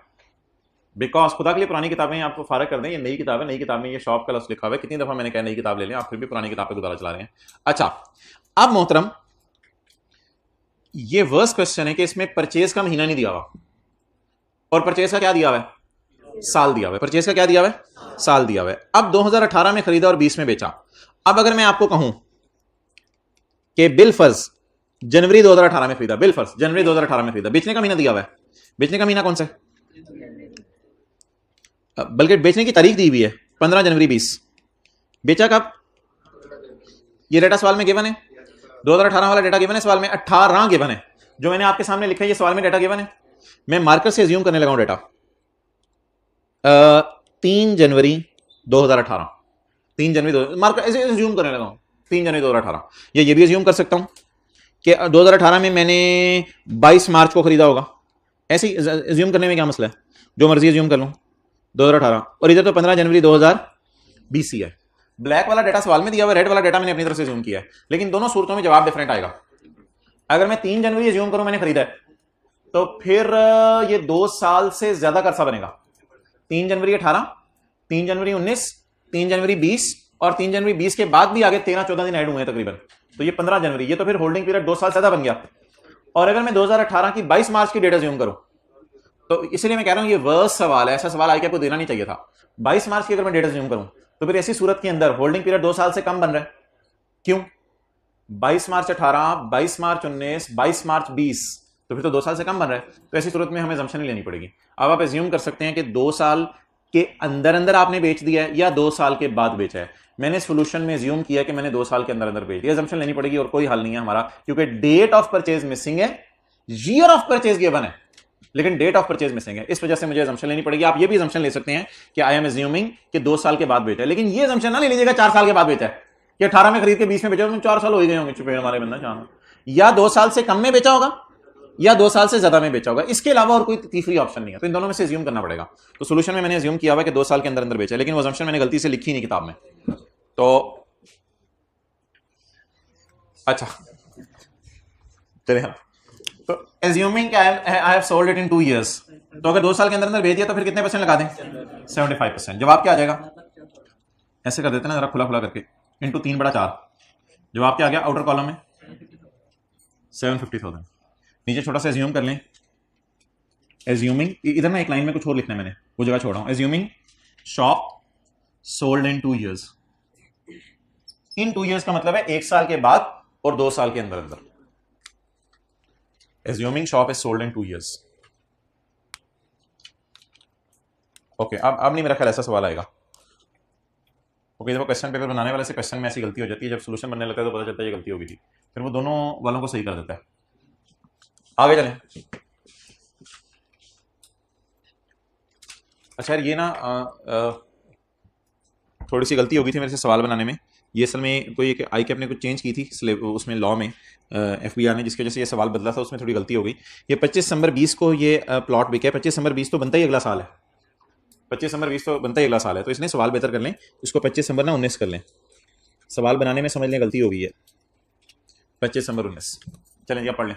because खुदा के लिए पुरानी किताबें आपको फारग कर दें, ये नई किताब है, नई किताब में ये शॉप का लफ्ज़ लिखा हुआ है। कितनी दफा मैंने कहा नई किताब ले लें, आप फिर भी पुरानी किताब पे गुजारा चला रहे हैं। अच्छा, अब मोहतरम ये वर्स्ट क्वेश्चन है कि इसमें परचेज का महीना नहीं दिया हुआ, और परचेज का क्या दिया हुआ है? साल दिया हुआ है। परचेज का क्या दिया हुआ है? साल दिया हुआ है। अब 2018 में खरीदा और 20 में बेचा। अब अगर मैं आपको कहूं कि बिल फर्ज जनवरी 2018 में खरीदा, बिल फर्ज जनवरी 2018 में खरीदा, बेचने का महीना दिया हुआ है, बेचने का महीना कौन सा है? बल्कि बेचने की तारीख दी हुई है 15 जनवरी 20, बेचा कब? ये डेटा सवाल में गिवन है, 2018 वाला डेटा गिवन है सवाल में, 18 गिवन है, जो मैंने आपके सामने लिखा है ये सवाल में डेटा गिवन है। मैं मार्कर से अज्यूम करने लगा हूं डेटा 3 जनवरी 2018, 3 जनवरी मार्कर ऐसे अज्यूम करने लगा हूं 3 जनवरी 2018। ये भी अज्यूम कर सकता हूं कि 2018 में मैंने 22 मार्च को खरीदा होगा। ऐसे ही अज्यूम करने में क्या मसला है, जो मर्जी अज्यूम कर लूं 2018, और इधर तो 15 जनवरी 2020 ही है। ब्लैक वाला डेटा सवाल में दिया हुआ, रेड वाला डेटा मैंने अपनी तरफ से अज्यूम किया है, लेकिन दोनों सूरतों में जवाब डिफरेंट आएगा। अगर मैं 3 जनवरी अज्यूम करूं मैंने खरीदा है, तो फिर ये 2 साल से ज्यादा का अरसा बनेगा। 3 जनवरी 18, 3 जनवरी 19, 3 जनवरी 20, और 3 जनवरी 20 के बाद भी आगे 13-14 दिन ऐड हुए हैं तकरीबन, तो ये 15 जनवरी, ये तो फिर होल्डिंग पीरियड 2 साल से ज्यादा बन गया। और अगर मैं 2018 की 22 मार्च की डेट अज्यूम करूं, तो इसलिए मैं कह रहा हूं ये वर्स्ट सवाल है, ऐसा सवाल ICAP को देना नहीं चाहिए था। 22 मार्च की अगर मैं डेट अज्यूम करूं, तो फिर ऐसी सूरत के अंदर होल्डिंग पीरियड 2 साल से कम बन रहा है। क्यों? 22 मार्च 18, 22 मार्च 19, 22 मार्च 20, तो फिर तो 2 साल से कम बन रहा है। तो ऐसी सूरत में हमें assumption नहीं लेनी पड़ेगी। अब आप अज्यूम कर सकते हैं कि 2 साल के अंदर अंदर आपने बेच दिया है या 2 साल के बाद बेचा है। मैंने सोल्यूशन में अज्यूम किया कि मैंने 2 साल के अंदर अंदर बेच दिया, assumption लेनी पड़ेगी और कोई हल नहीं है हमारा, क्योंकि डेट ऑफ परचेज मिसिंग है, ईयर ऑफ परचेज गिवन है, लेकिन डेट ऑफ परचेज मिसिंग है। इस वजह से मुझे assumption लेनी पड़ेगी। आप ये भी assumption ले सकते हैं कि आई एम assuming कि 2 साल के बाद बेचा है, लेकिन ये assumption ना ले लीजिएगा 4 साल के बाद बेचा है, कि 18 में खरीद के 20 में बेचा, 4 साल हो ही गए होंगे चुपे हमारे बंदा जाना, या 2 साल से कम में बेचा होगा या 2 साल से ज्यादा में बेचा होगा। इसके अलावा और कोई तीसरी ऑप्शन नहीं है, तो इन दोनों में से assume करना पड़ेगा। तो सोल्यूशन में मैंने assume किया हुआ कि 2 साल के अंदर अंदर बेचा है, लेकिन वो assumption मैंने गलती से लिखी नहीं किताब में। तो अच्छा चलिए, तो assuming कि I have sold it in 2 years, तो अगर 2 साल के अंदर अंदर बेच दिया तो फिर कितने % लगा दें? 75%। जवाब क्या आ जाएगा? ऐसे कर देते ना जरा खुला खुला करके, इंटू 3/4, जवाब क्या आ गया? आउटर कॉलम में 750,000। नीचे छोटा सा एज्यूम कर लें, एज्यूमिंग, इधर ना एक लाइन में कुछ और लिखना है मैंने, वो जगह छोड़ रहा हूं। Assuming shop sold in 2 years। In 2 years का मतलब है 1 साल के बाद और 2 साल के अंदर अंदर। Assuming shop is sold in 2 years। Okay, अब नहीं मेरा ख्याल ऐसा सवाल आएगा। ओके, जब वो क्वेश्चन पेपर बनाने वाले से क्वेश्चन में ऐसी गलती हो जाती है, जब सोल्यूशन बनने लगता है तो पता चलता है ये गलती हो गई थी, फिर वो दोनों वालों को सही कर देता है। आगे चलें। अच्छा यार, ये ना थोड़ी सी गलती हो गई थी मेरे से सवाल बनाने में। ये असल में कोई ICAP ने कुछ चेंज की थी उसमें लॉ में, FBR ने, जिसकी वजह से ये सवाल बदला था, उसमें थोड़ी गलती हो गई। ये 25 दिसंबर 20 को ये प्लॉट बिका है। 25 दिसंबर 20 तो बनता ही अगला साल है, 25 दिसंबर 20 तो बनता ही अगला साल है, तो इसने सवाल बेहतर कर लें, इसको 25 दिसंबर ना 19 कर लें। सवाल बनाने में समझ लें गलती हो गई है, 25 दिसंबर 19। चलें या पढ़ लें।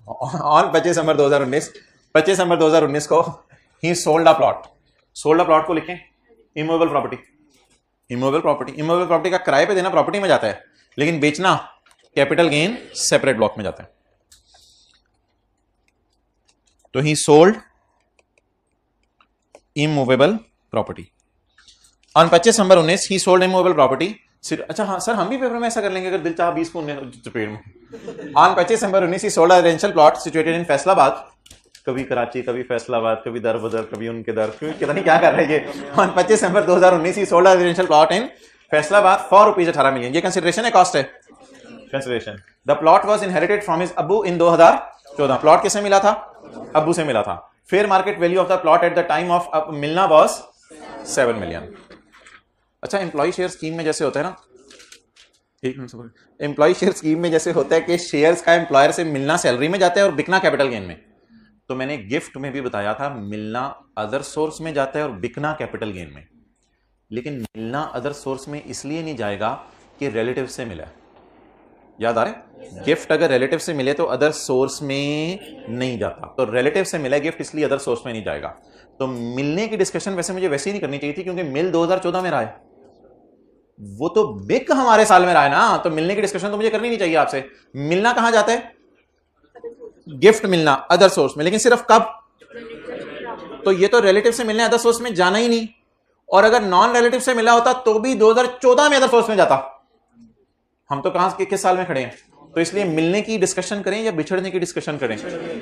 ऑन 25 दिसंबर 2019, 25 दिसंबर 2019 को ही sold a plot. Sold a plot को लिखें इमूवेबल प्रॉपर्टी। इमूवेबल प्रॉपर्टी का किराए पे देना प्रॉपर्टी में जाता है, लेकिन बेचना कैपिटल गेन सेपरेट ब्लॉक में जाता है। तो ही sold immovable property on 25 December 19। He sold immovable property. अच्छा हाँ सर, हम भी पेपर में ऐसा कर लेंगे अगर दिल चाह 20 को चपेट में। On 25 December 19 he sold a residential plot situated in Faisalabad. कभी कराची, कभी फैसलाबाद, कभी दर बदर, कभी उनके दर, पता नहीं क्या कर रहे हैं ये। On 25 December 2019 he sold a residential plot in Faisalabad for ₹18 million. ये कंसिडरेशन है, कॉस्ट है consideration. The plot was inherited from his अब्बू इन 2014। प्लॉट किससे मिला था? अब्बू से मिला था। Fair market value of the plot at the time of मिलना वाज 7 मिलियन। अच्छा, एम्प्लॉय शेयर स्कीम में जैसे होता है ना, एक मिनट, एम्प्लॉय शेयर स्कीम में जैसे होता है कि शेयर्स का एम्प्लॉयर से मिलना सैलरी में जाता है और बिकना कैपिटल गेन में, तो मैंने गिफ्ट में भी बताया था मिलना अदर सोर्स में जाता है और बिकना कैपिटल गेन में। लेकिन मिलना अदर सोर्स में इसलिए नहीं जाएगा कि रिलेटिव से मिला है, याद आ रहा है? गिफ्ट अगर रिलेटिव से मिले तो अदर सोर्स में नहीं जाता, तो रिलेटिव से मिला गिफ्ट इसलिए अदर सोर्स में नहीं जाएगा। तो मिलने की डिस्कशन वैसे मुझे वैसे ही नहीं करनी चाहिए थी, क्योंकि मिल 2014 में रहा है, वो तो बिक हमारे साल में रहा है ना, तो मिलने की डिस्कशन तो मुझे करनी नहीं चाहिए आपसे। मिलना कहां जाता है? गिफ्ट मिलना अदर सोर्स में, लेकिन सिर्फ कब? तो ये तो रिलेटिव से मिलने अदर सोर्स में जाना ही नहीं, और अगर नॉन रिलेटिव से मिला होता तो भी 2014 में अदर सोर्स में जाता। हम तो कहां किस साल में खड़े हैं? तो इसलिए मिलने की डिस्कशन करें या बिछड़ने की डिस्कशन करें?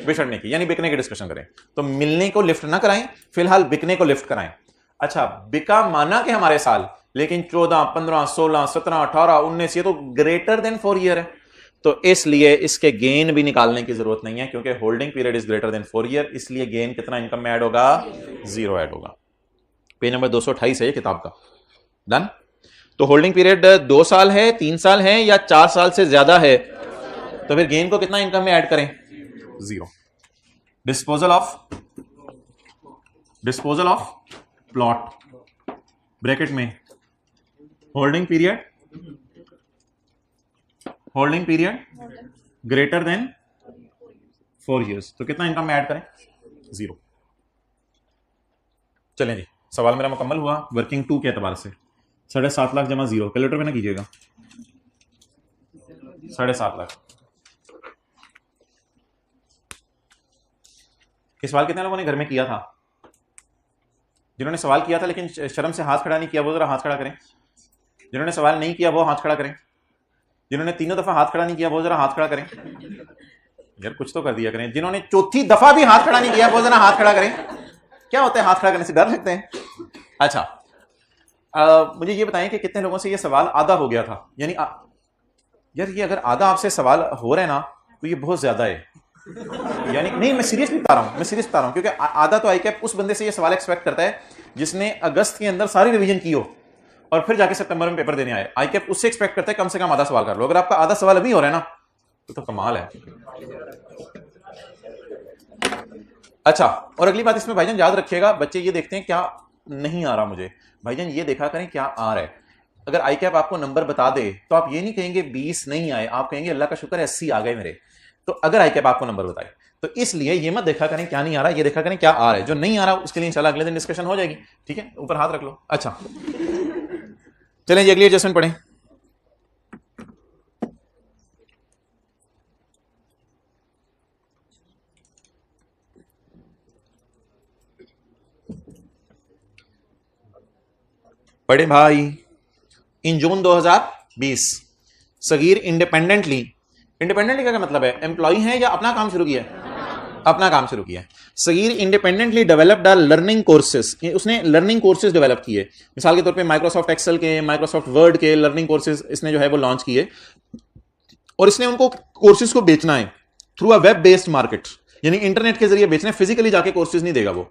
बिछड़ने की, यानी बिकने की डिस्कशन करें। तो मिलने को लिफ्ट ना कराएं, फिलहाल बिकने को लिफ्ट कराएं। अच्छा, बिका माना कि हमारे साल, लेकिन 14, 15, 16, 17, 18, 19 ये तो ग्रेटर देन 4 ईयर है, तो इसलिए इसके गेन भी निकालने की जरूरत नहीं है, क्योंकि holding period is greater than 4 year, इसलिए गेन कितना इनकम में ऐड होगा? 0 ऐड होगा। पेज नंबर 228 है ये किताब का। डन। तो होल्डिंग पीरियड 2 साल है, 3 साल है या 4 साल से ज्यादा है, तो फिर गेन को कितना इनकम में ऐड करें? 0। डिस्पोजल ऑफ प्लॉट ब्रैकेट में holding period greater than 4 years, तो कितना इनकम में ऐड करें? 0। चलें जी, सवाल मेरा मुकम्मल हुआ वर्किंग 2 के एतबार से। 7.5 लाख जमा 0, कैलकुलेटर में ना कीजिएगा। 7.5 लाख। ये सवाल कितने लोगों ने घर में किया था? जिन्होंने सवाल किया था लेकिन शर्म से हाथ खड़ा नहीं किया वो जरा हाथ खड़ा करें। जिन्होंने सवाल नहीं किया वो हाथ खड़ा करें। जिन्होंने 3 दफा हाथ खड़ा नहीं किया वो जरा हाथ खड़ा करें। यार कुछ तो कर दिया करें। जिन्होंने 4थी दफा भी हाथ खड़ा नहीं किया वो जरा हाथ खड़ा करें। क्या होता है हाथ खड़ा करने से? डर लगते हैं? अच्छा, मुझे ये बताएं कि कितने लोगों से ये सवाल आधा हो गया था? यानी यार ये अगर आधा आपसे सवाल हो रहा है ना तो ये बहुत ज्यादा है। यानी नहीं, मैं सीरियसली बता रहा हूं, क्योंकि आधा तो आईकैप उस बंदे से ये सवाल एक्सपेक्ट करता है जिसने अगस्त के अंदर सारी रिवीजन की हो और फिर जाके सितंबर में पेपर देने आए। आईकैप उससे एक्सपेक्ट करता है कम से कम आधा सवाल कर लो। अगर आपका आधा सवाल अभी हो रहा है ना तो कमाल है। अच्छा, और अगली बात इसमें भाईजान याद रखिएगा, बच्चे ये देखते हैं क्या नहीं आ रहा मुझे, भाईजान ये देखा करें क्या आ रहा है। अगर आईकैप आपको नंबर बता दे तो आप ये नहीं कहेंगे 20 नहीं आए, आप कहेंगे अल्लाह का शुक्र है 80 आ गए मेरे। तो अगर आईकैप आपको नंबर बताए तो इसलिए ये मत देखा करें क्या नहीं आ रहा, ये देखा करें क्या आ रहा है। जो नहीं आ रहा उसके लिए इंशाल्लाह अगले दिन डिस्कशन हो जाएगी। ठीक है, ऊपर हाथ रख लो। अच्छा चलें जी, अगली एडजस्टमेंट पढ़ें। पढ़े भाई। इन जून 2020 सगीर इंडिपेंडेंटली का मतलब है एम्प्लॉय है या अपना काम शुरू किया? अपना काम शुरू किया। Sagheer independently developed learning courses, उसने लर्निंग कोर्सेज डेवलप किए। मिसाल के तौर पे माइक्रोसॉफ्ट एक्सेल के, माइक्रोसॉफ्ट वर्ड के लर्निंग कोर्सेज इसने जो है वो लॉन्च किए और इसने उनको कोर्सेज को बेचना है through a web based market, यानी इंटरनेट के जरिए बेचना है, फिजिकली जाके कोर्सेज नहीं देगा वो।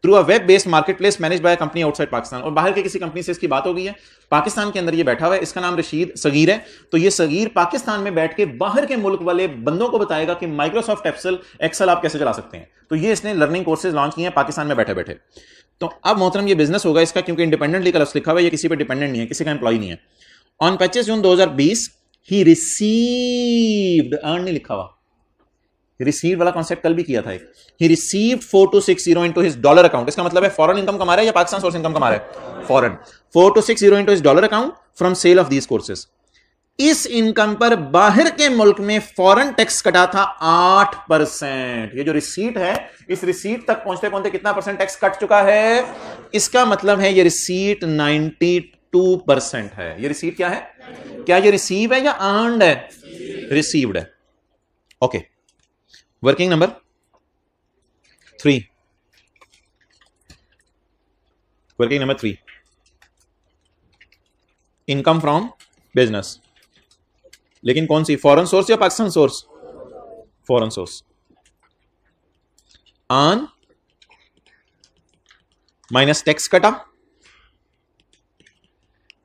Through a web based market place manage by company outside Pakistan, और बाहर के किसी कंपनी से इसकी बात हो गई है, पाकिस्तान के अंदर ये बैठा हुआ है। इसका नाम रशीद सगीर है। तो ये सगीर पाकिस्तान में बैठ के बाहर के मुल्क वाले बंदों को बताएगा कि माइक्रोसॉफ्ट एक्सेल आप कैसे चला सकते हैं। तो ये इसने लर्निंग कोर्सेज लॉन्च किए हैं पाकिस्तान में बैठे बैठे। तो अब मोहतरम ये बिजनेस होगा इसका, क्योंकि इंडिपेंडेंटली का लफ्ज़ लिखा हुआ है, ये किसी पर डिपेंडेंट नहीं है, किसी का एम्प्लॉय नहीं है। On 25 June 2020 he received, earn नहीं लिखा हुआ, रिसीव वाला कॉन्सेप्ट कल भी किया था। He received 4260 into his dollar account. इसका मतलब है फॉरेन इनकम कमा रहा है या पाकिस्तान सोर्स इनकम कमा रहा है? Foreign. 4260 into his dollar account from sale of these courses. इस इनकम पर बाहर के मुल्क में फॉरेन टैक्स कटा था 8%। ये जो रिसीट है, इस रिसीट तक पहुंचते पहुंचते कितना परसेंट टैक्स कट चुका है? इसका मतलब है ये रिसीट 92% है। ये रिसीट क्या है? क्या ये रिसीव है या अर्न्ड है? रिसीव्ड है। Okay, working number 3। Working number 3, income from business, लेकिन कौन सी? फॉरेन सोर्स या Pakistan source? Foreign source. On minus tax कटा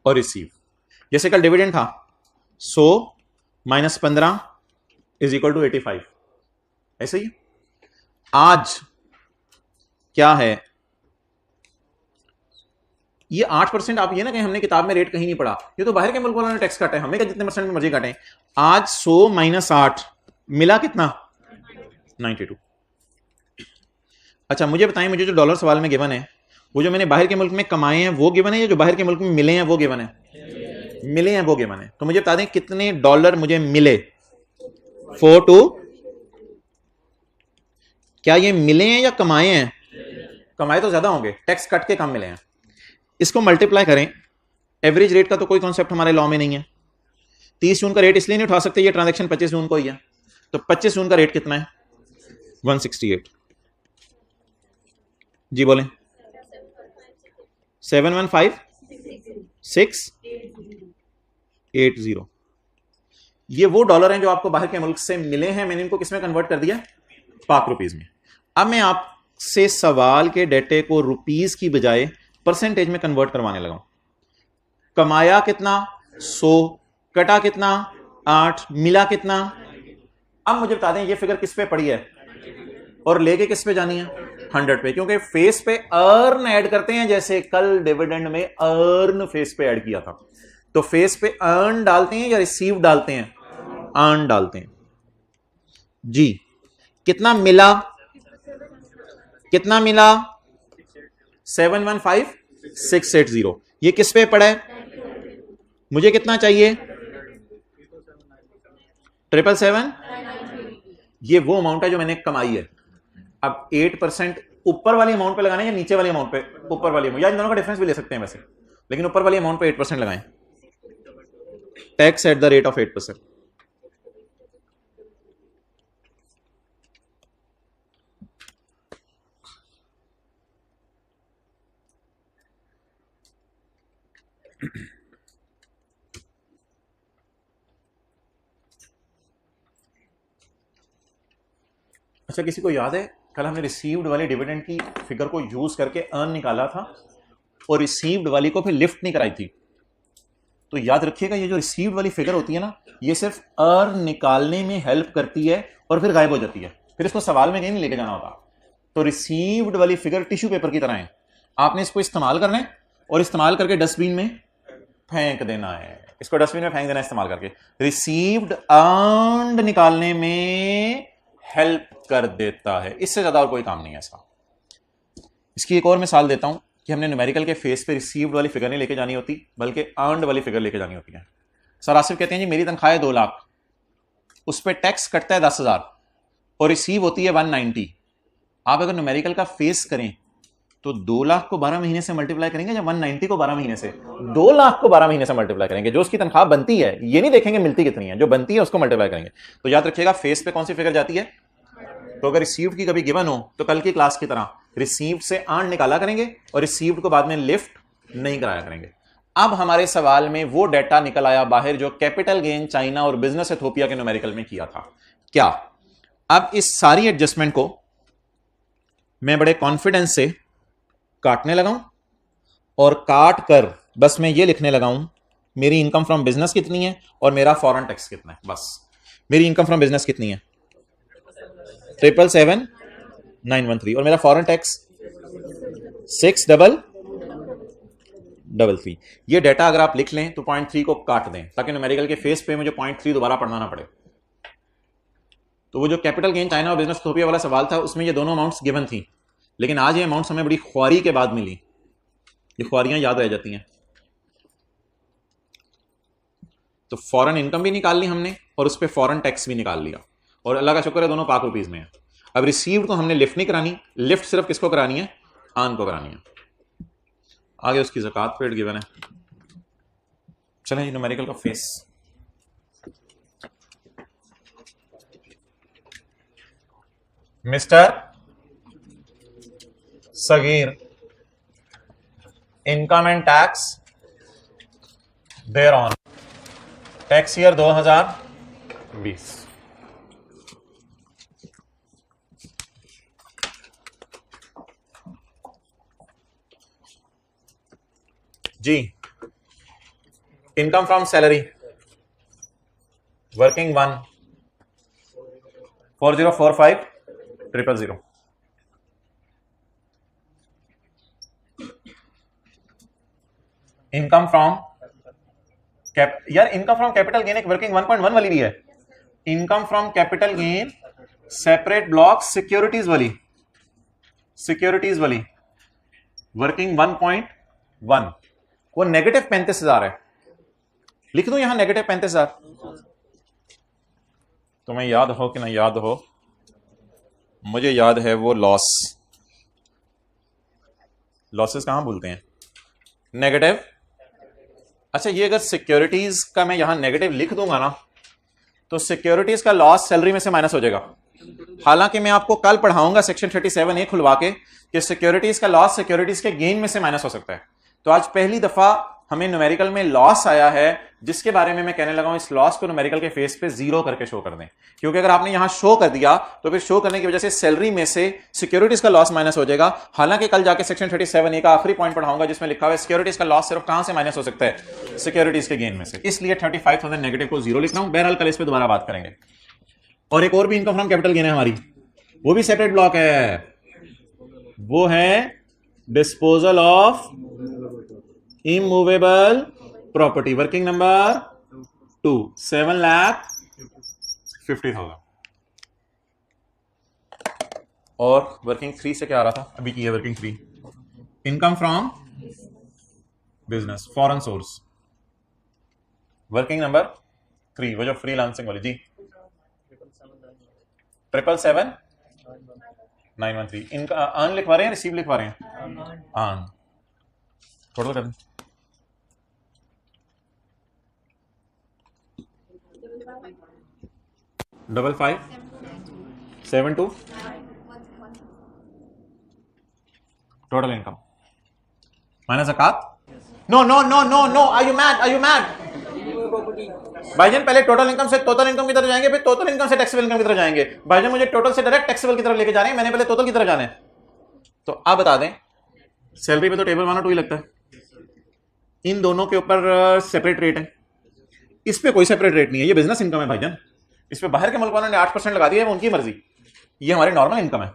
और रिसीव। जैसे कल डिविडेंड था 100 माइनस 15 इज इक्वल टू 85, ऐसे ही आज क्या है ये 8%। आप ये ना कहें हमने किताब में रेट कहीं नहीं पढ़ा, ये तो बाहर के मुल्क वालों ने टैक्स काटे, हमें क्या जितने परसेंट मर्जी काटें। आज 100 माइनस 8 मिला कितना 92। अच्छा मुझे बताएं, मुझे जो डॉलर सवाल में गिवन है वो जो मैंने बाहर के मुल्क में कमाए हैं वो गिवन है, या जो बाहर के मुल्क में मिले हैं वो गिवन है? मिले हैं वो गिवन है। तो मुझे बता दें कितने डॉलर मुझे मिले 42। क्या ये मिले हैं या कमाए हैं? कमाए तो ज्यादा होंगे, टैक्स कट के कम मिले हैं। इसको मल्टीप्लाई करें, एवरेज रेट का तो कोई कॉन्सेप्ट हमारे लॉ में नहीं है। 30 जून का रेट इसलिए नहीं उठा सकते, ये ट्रांजैक्शन 25 जून को ही है, तो 25 जून का रेट कितना है? 168। जी बोलें। 715,680। ये वो डॉलर हैं जो आपको बाहर के मुल्क से मिले हैं, मैंने इनको किसमें कन्वर्ट कर दिया? पाक रुपीज में। अब मैं आपसे सवाल के डेटे को रुपीज की बजाय परसेंटेज में कन्वर्ट करवाने लगा। कमाया कितना 100, कटा कितना 8, मिला कितना। अब मुझे बता दें ये फिगर किस पे पड़ी है और लेके किस पे जानी है? 100 पे, क्योंकि फेस पे अर्न ऐड करते हैं, जैसे कल डिविडेंड में अर्न फेस पे ऐड किया था। तो फेस पे अर्न डालते हैं या रिसीव डालते हैं? अर्न डालते हैं। जी कितना मिला? कितना मिला? 715,680। ये किस पे पड़ा है? मुझे कितना चाहिए? 777। ये वो अमाउंट है जो मैंने कमाई है। अब 8% ऊपर वाली अमाउंट पे लगाना है या नीचे वाली अमाउंट पे? ऊपर वाली अमाउंट, या इन दोनों का डिफरेंस भी ले सकते हैं वैसे, लेकिन ऊपर वाली अमाउंट पे 8% लगाएं। Tax at the rate of 8%। अच्छा किसी को याद है कल हमने रिसीव्ड वाली डिविडेंड की फिगर को यूज करके अर्न निकाला था और रिसीव्ड वाली को फिर लिफ्ट नहीं कराई थी? तो याद रखिएगा ये जो रिसीव्ड वाली फिगर होती है ना, ये सिर्फ अर्न निकालने में हेल्प करती है और फिर गायब हो जाती है, फिर इसको सवाल में कहीं नहीं लेके जाना होता। तो रिसीव्ड वाली फिगर टिश्यू पेपर की तरह है, आपने इसको इस्तेमाल करना है और इस्तेमाल करके डस्टबिन में फेंक देना है। इसको डस्टबिन में फेंक देना इस्तेमाल करके। रिसीव्ड अर्न्ड निकालने में हेल्प कर देता है, इससे ज्यादा और कोई काम नहीं है इसका। इसकी एक और मिसाल देता हूं कि हमने न्यूमेरिकल के फेस पे रिसीव्ड वाली फिगर नहीं लेके जानी होती, बल्कि अर्न्ड वाली फिगर लेके जानी होती है। सर आसिफ कहते हैं जी मेरी तनख्वाह है 2 लाख, उस पर टैक्स कटता है 10,000 और रिसीव होती है 190। आप अगर न्यूमेरिकल का फेस करें तो 2 लाख को 12 महीने से मल्टीप्लाई करेंगे या 190 को 12 महीने से? 2 लाख को 12 महीने से मल्टीप्लाई करेंगे। जो उसकी तनख्वाह बनती है ये नहीं देखेंगे मिलती कितनी है, जो बनती है उसको मल्टीप्लाई करेंगे। तो याद रखिएगा फेस पे कौन सी फिगर जाती है? तो अगर रिसीव्ड की कभी गिवन हो तो कल की क्लास की तरह रिसीव्ड से अर्न निकाला करेंगे और रिसीव्ड को बाद में लिफ्ट नहीं कराया करेंगे। अब हमारे सवाल में वो डेटा निकल आया बाहर जो कैपिटल गेन चाइना और बिजनेस इथोपिया के न्यूमेरिकल में किया था। क्या अब इस सारी एडजस्टमेंट को मैं बड़े कॉन्फिडेंस से काटने लगाऊं और काट कर बस मैं ये लिखने लगाऊं मेरी इनकम फ्रॉम बिजनेस कितनी है और मेरा फॉरेन टैक्स कितना है? बस मेरी इनकम फ्रॉम बिजनेस कितनी है? 777,913 और मेरा फॉरेन टैक्स 6,333। ये डेटा अगर आप लिख लें तो 0.3 को काट दें ताकि न्यूमेरिकल के फेस पे मुझे 0.3 दोबारा पढ़ना ना पड़े। तो वो जो कैपिटल गेन चाइना और बिजनेस इथोपिया वाला सवाल था उसमें ये दोनों अमाउंट्स गिवन थी, लेकिन आज ये अमाउंट्स हमें बड़ी ख्वारी के बाद मिली। ये ख्वारियां याद रह जाती हैं। तो फॉरेन इनकम भी निकाल ली हमने और उस पर फॉरेन टैक्स भी निकाल लिया और अल्लाह का शुक्र है दोनों पाक रुपीज में है। अब रिसीव्ड को हमने लिफ्ट नहीं करानी, लिफ्ट सिर्फ किसको करानी है? आन को करानी है। आगे उसकी ज़कात पेड गिवन है। चलें ये न्यूमेरिकल का face. Mister Sagheer, income and tax thereon tax year 2020। जी income from salary working 1 4045 000 income from यार इनकम फ्रॉम कैपिटल गेन एक वर्किंग 1.1 वाली भी है। Income from capital gain separate block securities वाली वर्किंग 1.1 वो नेगेटिव 35,000 है। लिख दूं यहां नेगेटिव 35,000। तुम्हें याद हो कि ना याद हो, मुझे याद है वो लॉसेस कहां भूलते हैं, नेगेटिव। अच्छा ये अगर सिक्योरिटीज का मैं यहां नेगेटिव लिख दूंगा ना तो सिक्योरिटीज का लॉस सैलरी में से माइनस हो जाएगा। हालांकि मैं आपको कल पढ़ाऊंगा सेक्शन 37A खुलवा के कि सिक्योरिटीज का लॉस सिक्योरिटीज के गेन में से माइनस हो सकता है। तो आज पहली दफा हमें न्यूमेरिकल में लॉस आया है जिसके बारे में मैं कहने लगा हूं इस लॉस को न्यूमेरिकल के फेस पे 0 करके शो कर दें, क्योंकि अगर आपने यहां शो कर दिया तो फिर शो करने की वजह से सैलरी में से सिक्योरिटीज का लॉस माइनस हो जाएगा। हालांकि कल जाके सेक्शन 37A का आखिरी पॉइंट पढ़ाऊंगा जिसमें लिखा हुआ है सिक्योरिटीज का लॉस सिर्फ कहां से माइनस हो सकता है, सिक्योरिटीज के गेन में से। इसलिए 35,000 नेगेटिव को 0 लिख रहा हूं। बहरहाल कल इस पर दोबारा बात करेंगे। और एक और भी इनकम फ्रॉम कैपिटल गेन है हमारी, वो भी सेपरेट ब्लॉक है, वो है disposal of immovable property working number 2 7,50,000। और वर्किंग 3 से क्या आ रहा था, अभी की है working 3 income from business foreign source working number 3 वो जो फ्रीलांसिंग वाली जी 777,913। इनका अर्न लिखवा रहे हैं रिसीव लिखवा रहे हैं, अर्न टोटल कर दें 55,72 टोटल इनकम माइनस ज़कात। No no no no no, are you mad? भाईजान पहले टोटल इनकम से टोटल इनकम की तरफ जाएंगे, फिर टोटल इनकम से टैक्सेबल इनकम की तरफ जाएंगे। भाईजान मुझे टोटल से डायरेक्ट टैक्सेबल की तरफ लेके जा रहे हैं, मैंने पहले टोटल की तरफ जाना है। तो आप बता दें सैलरी पे तो टेबल 1 और 2 ही लगता है, इन दोनों के ऊपर सेपरेट रेट है, इस पे कोई सेपरेट रेट नहीं है। ये बिजनेस इनकम है भाईजान, इस पे बाहर के मुल्क वालों ने 8% लगा दिया है, वो उनकी मर्जी। ये हमारी नॉर्मल इनकम है।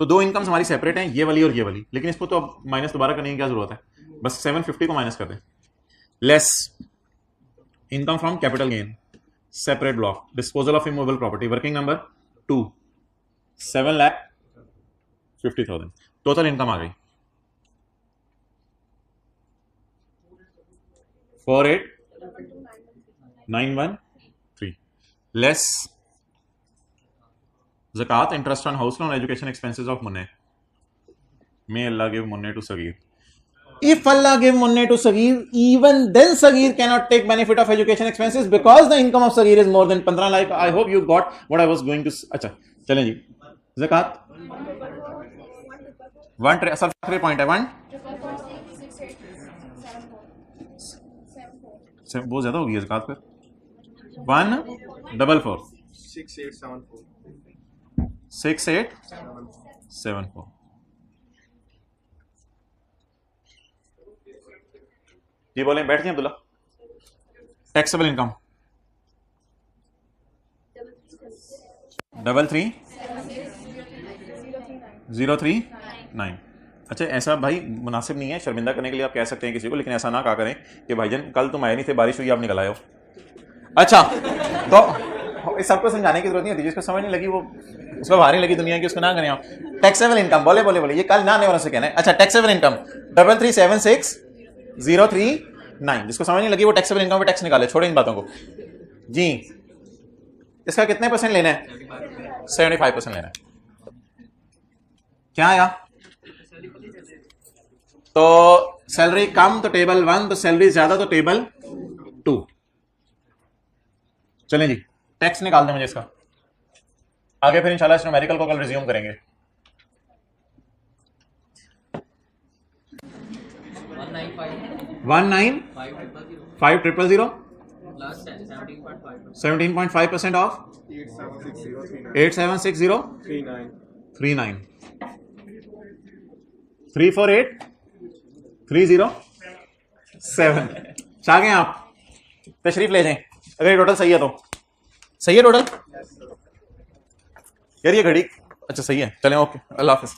तो दो इनकम्स हमारी सेपरेट हैं, ये वाली और ये वाली, लेकिन इसको तो अब माइनस दोबारा करने की क्या जरूरत है, बस 750 को माइनस कर दें। Less income from capital gain separate block disposal of immovable property working number 2 7,50,000 total income आ गई 48,913 लेस ज़कात interest on house loan education expenses of मुन्ने। May Allah give Munne to Sagir. If Allah give Munne to Sagir, even then Sagir cannot take benefit of education expenses because the income of Sagir is more than 15 lakh. I hope you got what I was going to. अच्छा चलें जी, ज़कात 1 असल आखिरी point है 1 बहुत ज्यादा हो गई है ज़कात पर 144 6874 जी बोलें, बैठ गए अब्दुल्ला। Taxable income 33,039। अच्छा ऐसा भाई मुनासिब नहीं है, शर्मिंदा करने के लिए आप कह सकते हैं किसी को, लेकिन ऐसा ना कहा करें कि भाईजान कल तुम आए नहीं थे, बारिश हुई आप निकल आए हो। अच्छा तो इस सबको समझाने की जरूरत नहीं होती, जिसको समझ नहीं लगी वो उसको भारी लगी दुनिया की, उसको ना करें आप। टैक्सेबल इनकम बोले बोले बोले, ये कल ना आने वालों से कहना है। अच्छा टैक्सेबल इनकम 33,76,039, जिसको समझ नहीं लगी वो टैक्सेबल इनकम पे टैक्स निकाले, छोड़े इन बातों को जी। इसका कितने % लेना है? 75% लेना है। क्या आया? तो सैलरी कम तो टेबल 1, तो सैलरी ज्यादा तो टेबल 2। चलें जी, टैक्स निकाल दें मुझे इसका, आगे फिर इंशाल्लाह इस न्यूमेरिकल को कल रिज्यूम करेंगे। 19,500,000 17.5% ऑफ 8,760,39 348,30 7 चाह गए आप तशरीफ ले जाएं अगर ये टोटल सही है तो। सही है टोटल यार ये घड़ी अच्छा सही है चलें ओके अल्लाह हाफिज।